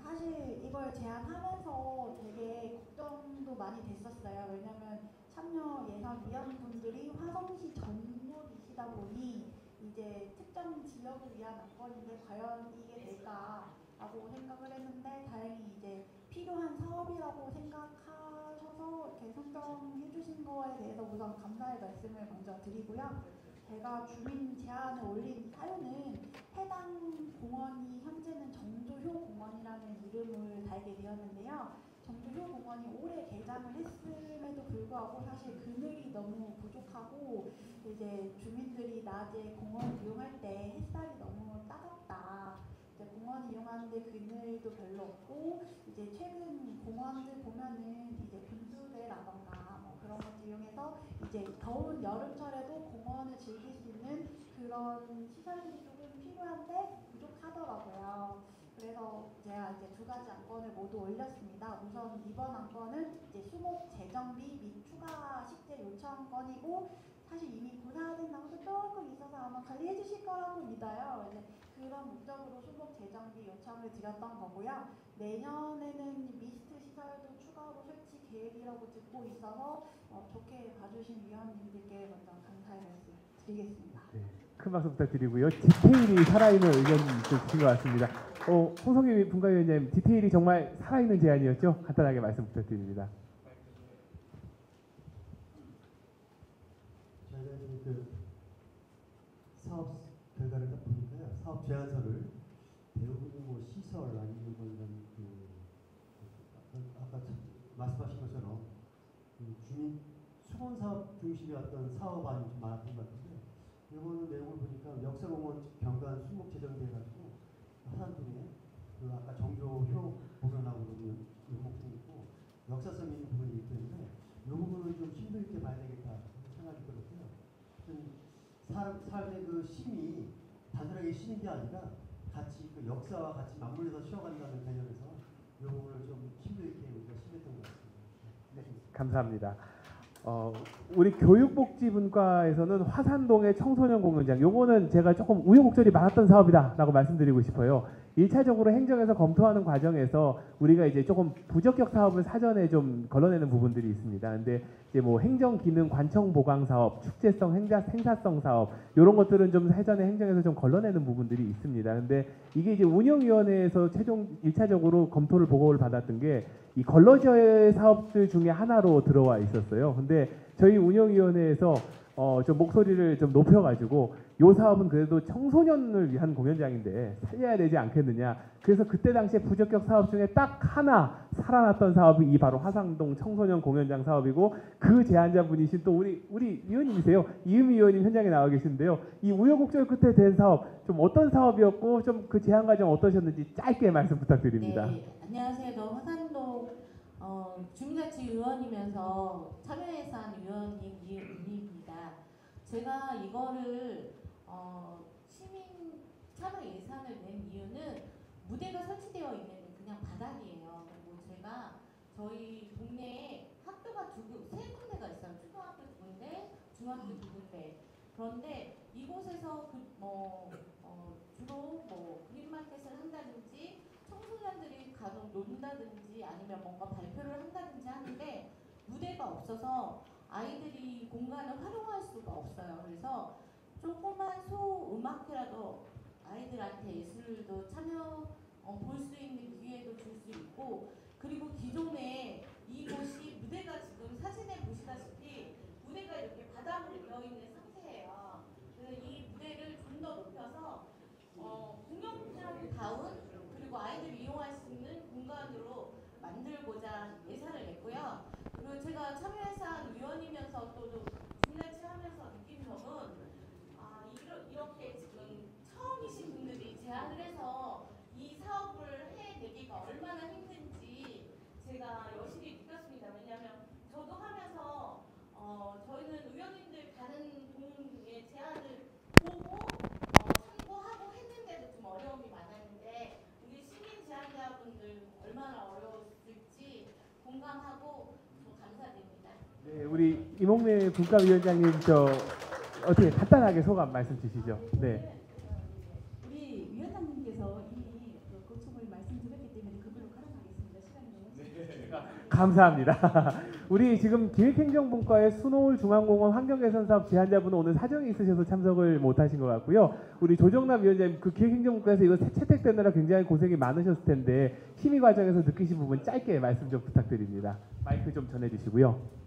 사실 이걸 제안하면서 되게 걱정도 많이 됐었어요. 왜냐면 참여예산위원분들이 화성시 전문이시다 보니 이제 특정 지역을 위한 안건인데 과연 이게 될까라고 생각을 했는데 다행히 이제 필요한 사업이라고 생각하셔서 이렇게 선정해 주신 거에 대해서 우선 감사의 말씀을 먼저 드리고요. 제가 주민 제안을 올린 사유는 해당 공원이 현재는 정조효 공원이라는 이름을 달게 되었는데요. 정조효 공원이 올해 개장을 했음에도 불구하고 사실 그늘이 너무 부족하고 이제 주민들이 낮에 공원 이용할 때 햇살이 너무 따갑다. 이제 공원 이용하는데 그늘도 별로 없고 이제 최근 공원들 보면은 이제 분수대라던가 뭐 그런 것들 이용해서 이제 더운 여름철에도 공원을 즐길 수 있는 그런 시설들이 조금 필요한데 부족하더라고요. 그래서 제가 이제 2가지 안건을 모두 올렸습니다. 우선 이번 안건은 이제 수목 재정비 및 추가 식재 요청 건이고 사실 이미 고사된 장소 조금 있어서 아마 관리해 주실 거라고 믿어요. 이제 그런 목적으로 수목 재정비 요청을 드렸던 거고요. 내년에는 미스트 시설도 추가로 설치 계획이라고 듣고 있어서 좋게 봐주신 위원님들께 먼저 감사의 말씀 드리겠습니다. 네, 큰 박수 부탁드리고요. 디테일이 살아있는 의견 주신 것 같습니다. 홍성희 분과위원님, 디테일이 정말 살아있는 제안이었죠? 간단하게 말씀 부탁드립니다. 저희가 그 사업 결과를 딱 보니까요. 사업 제안서를 대부분 뭐 시설 아니면 뭐 이런 그 말씀하신 것처럼 주민 수건 사업 중심의 어떤 사업안이 좀 많았던 것 같은데 이번 내용을 보니까 역사공원 경관 수목 제정돼가지고 화산동에 그 아까 정조효 복원하고 그러는 목도 있고 역사성 있는 부분이 있기 때문에 이 부분은 좀 심도 있게 봐야 되겠다 생각이 들었고요. 삶의 그 심이 단순하게 심이 게 아니라 같이 그 역사와 같이 맞물려서 쉬어간다는 개념에서 이 부분을 좀 심도 있게 우리가 심했던 것 같습니다. 네, 감사합니다. 우리 교육복지분과에서는 화산동의 청소년 공연장, 요거는 제가 조금 우여곡절이 많았던 사업이다라고 말씀드리고 싶어요. 1차적으로 행정에서 검토하는 과정에서 우리가 이제 조금 부적격 사업을 사전에 좀 걸러내는 부분들이 있습니다. 근데 이제 뭐 행정기능 관청 보강 사업, 축제성 행사성 사업 이런 것들은 좀 사전에 행정에서 좀 걸러내는 부분들이 있습니다. 근데 이게 이제 운영위원회에서 최종 1차적으로 검토를 보고를 받았던 게 이 걸러져의 사업들 중에 하나로 들어와 있었어요. 근데 저희 운영위원회에서 좀 목소리를 좀 높여가지고 이 사업은 그래도 청소년을 위한 공연장인데 살려야 되지 않겠느냐. 그래서 그때 당시에 부적격 사업 중에 딱 하나 살아났던 사업이 이 바로 화산동 청소년 공연장 사업이고 그 제안자분이신 또 우리 위원님이세요. 이은미 위원님 현장에 나와 계시는데요. 이 우여곡절 끝에 된 사업 좀 어떤 사업이었고 좀 그 제안 과정 어떠셨는지 짧게 말씀 부탁드립니다. 네, 안녕하세요. 저 화산동 주민자치위원이면서 참여예산 위원입니다. 제가 이거를 시민 참여 예산을 낸 이유는 무대가 설치되어 있는 그냥 바닥이에요. 그리고 제가 저희 동네에 학교가 세 군데가 있어요. 초등학교 2군데, 중학교 2군데. 그런데 이곳에서 주로 뭐 그린마켓을 한다든지 청소년들이 간혹 논다든지 아니면 뭔가 발표를 한다든지 하는데 무대가 없어서 아이들이 공간을 활용할 수가 없어요. 그래서 조그만 소음악회라도 아이들한테 예술도 참여 볼 수 있는 기회도 줄 수 있고, 그리고 기존에 이곳이 무대가 지금 사진에 보시다시피 무대가 이렇게 바닥으로 되어 있는 상태예요. 그래서 이 무대를 좀 더 높여서 공연장다운 그리고 아이들이 이용할 수 있는 공간으로 만들고자 예산을 냈고요. 그리고 제가 참여예산 위원이면서 또 주민자치 하면서 느낀 점은 이렇게 지금 처음이신 분들이 제안을 해서 이 사업을 해내기가 얼마나 힘든지 제가 여실히 느꼈습니다. 왜냐하면 저도 하면서 저희는 의원님들 가는 동의 제안을 보고 참고하고 했는데도 좀 어려움이 많았는데 우리 시민 제안자분들 얼마나 어려웠을지 공감하고 감사드립니다. 네, 우리 이몽래 분과위원장님 어떻게 간단하게 소감 말씀 주시죠. 네. 우리 위원장님께서 이미 고충을 말씀드렸기 때문에 그걸로 가름하겠습니다. 시간이 너무 감사합니다. 우리 지금 기획행정분과의 수노울 중앙공원 환경개선사업 제안자분은 오늘 사정이 있으셔서 참석을 못하신 것 같고요. 우리 조정남 위원장님 그 기획행정분과에서 이거 채택되느라 굉장히 고생이 많으셨을 텐데 심의 과정에서 느끼신 부분 짧게 말씀 좀 부탁드립니다. 마이크 좀 전해주시고요.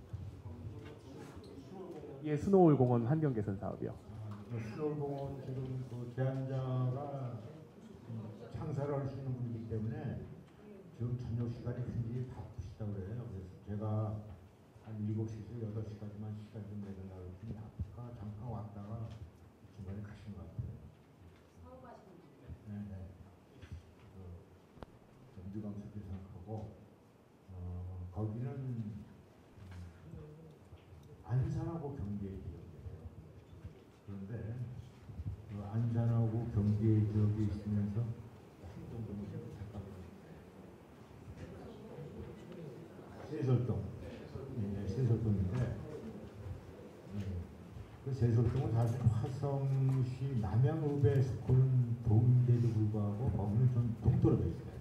예, 수노울 공원 환경개선 사업이요. 수노울 공원 지금 그 제안자가 창사를 할 수 있는 분이기 때문에 지금 저녁 시간이 굉장히 바쁘시다고 그래요. 그래서 제가 한 7시에서 8시까지만 시간 좀 내달라고 했더니 아까 잠깐 왔다가 중간에 가신 것 같아요. 네네. 염두강석이 생각하고 거기는 안산하고 경계 지역이에요. 그런데 그 안산하고 경계 지역에 있으면서 세솔동, 네, 세솔동인데 그 세솔동은 사실 화성시 남양읍에 속하는 동인데도 불구하고 거기는 좀 동떨어져 있어요.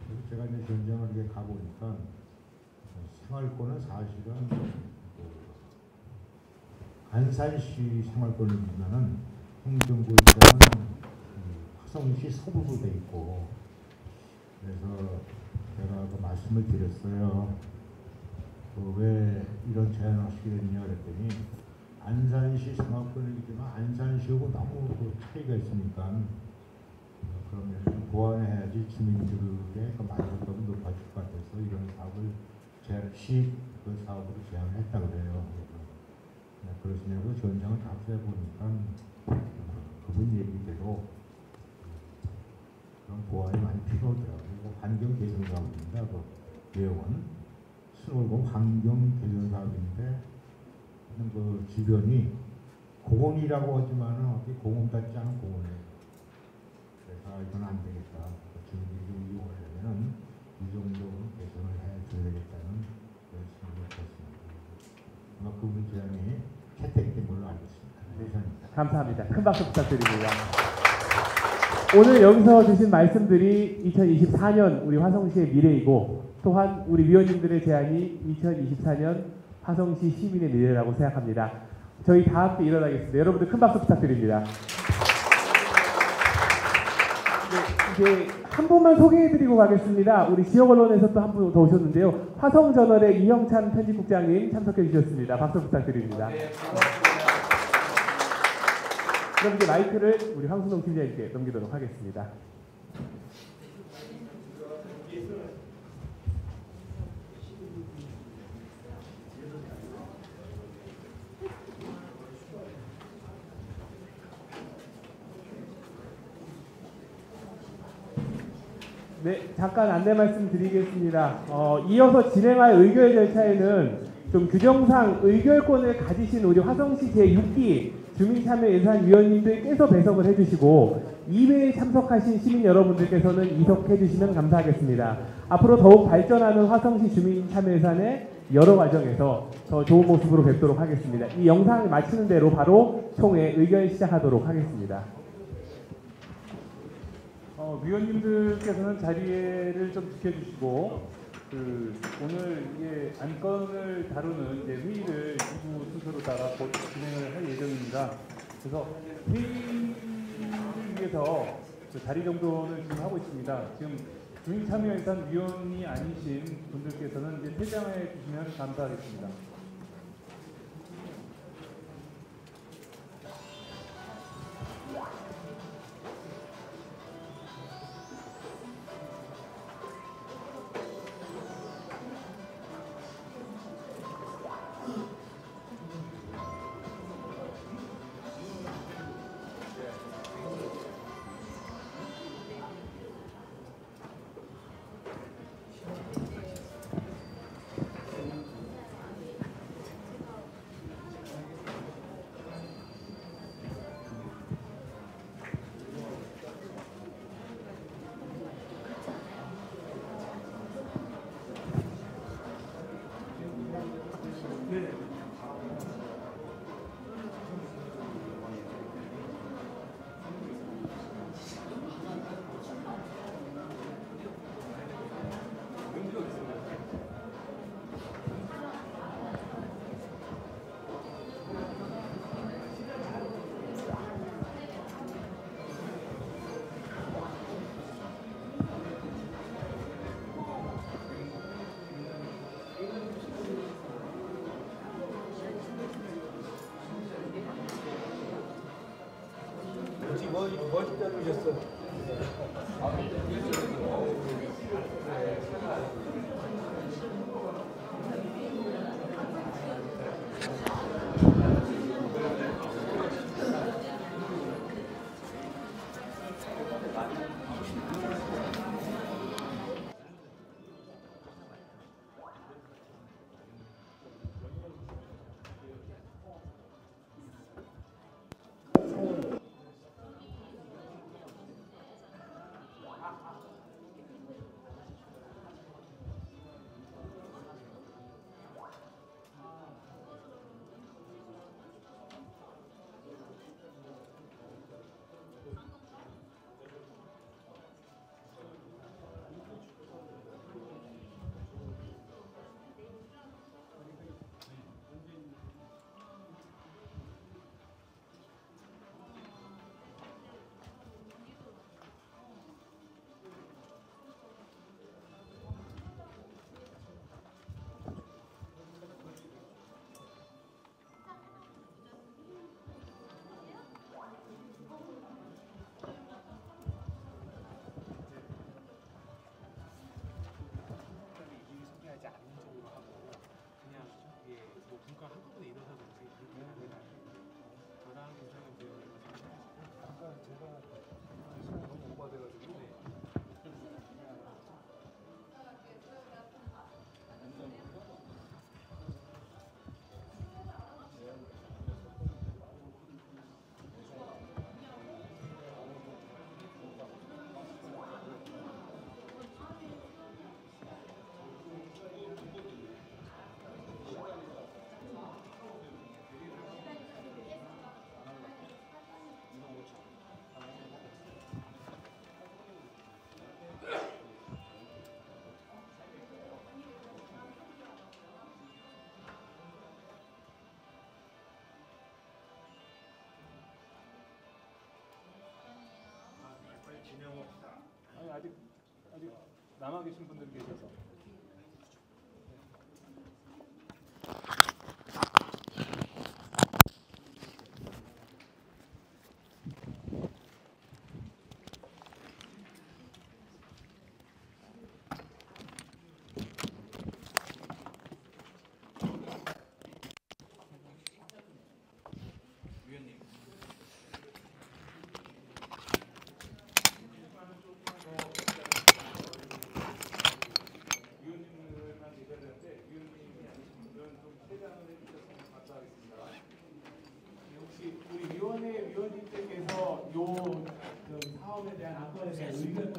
그래서 제가 이제 현장을 이렇게 가보니까 생활권은 사실은 안산시 생활권을 보면은 행정구에 따른 화성시 서부로 돼 있고, 그래서 제가 그 말씀을 드렸어요. 왜 이런 제안을 하시게 됐냐 그랬더니 안산시 생활권이지만 안산시하고 너무 그 차이가 있으니까 그러면 좀 보완해야지 주민들의 그 만족도가 높아질 것 같아서 이런 사업을 그 사업으로 제안을 했다 그래요. 그러시냐고 전장을 답해 보니까 그분 얘기대로 그런 보완이 많이 필요하더라고요. 환경 개선 사업입니다. 그 내용은 스노우공 환경 개선 사업인데 그 주변이 공원이라고 하지만은 어디 공원 같지 않은 공원이에요. 그래서 이건 안 되겠다. 주민들이 이용하려면은 이 정도는 개선을 해줘야 되겠다는 그런 생각을 했습니다. 아마 그분 제안이 채택된 걸로 알고 있습니다. 네, 감사합니다. 큰 박수 부탁드립니다. 오늘 여기서 주신 말씀들이 2024년 우리 화성시의 미래이고 또한 우리 위원님들의 제안이 2024년 화성시 시민의 미래라고 생각합니다. 저희 다 함께 일어나겠습니다. 여러분들 큰 박수 부탁드립니다. 네, 이제 한 분만 소개해드리고 가겠습니다. 우리 지역 언론에서 또 한 분 더 오셨는데요. 화성저널의 이형찬 편집국장님 참석해 주셨습니다. 박수 부탁드립니다. 네, 그럼 이제 마이크를 우리 황순동 팀장님께 넘기도록 하겠습니다. 네, 잠깐 안내 말씀 드리겠습니다. 이어서 진행할 의결 절차에는 좀 규정상 의결권을 가지신 우리 화성시 제6기 주민참여예산위원님들께서 배석을 해주시고 이외에 참석하신 시민 여러분들께서는 이석해주시면 감사하겠습니다. 앞으로 더욱 발전하는 화성시 주민참여예산의 여러 과정에서 더 좋은 모습으로 뵙도록 하겠습니다. 이 영상을 마치는 대로 바로 총회 의결 시작하도록 하겠습니다. 위원님들께서는 자리를 좀 지켜주시고 오늘 이게 안건을 다루는 이제 회의를 2부 순서로다가 곧 진행을 할 예정입니다. 그래서 회의를 위해서 자리 정돈을 지금 하고 있습니다. 지금 주민참여예산 위원이 아니신 분들께서는 이제 퇴장해 주시면 감사하겠습니다. 멋있게 하셨어. 아직 남아 계신 분들이 계셔서. 혹시 우리 위원회 위원님께서 요 사업에 대한 안건에 대한 의견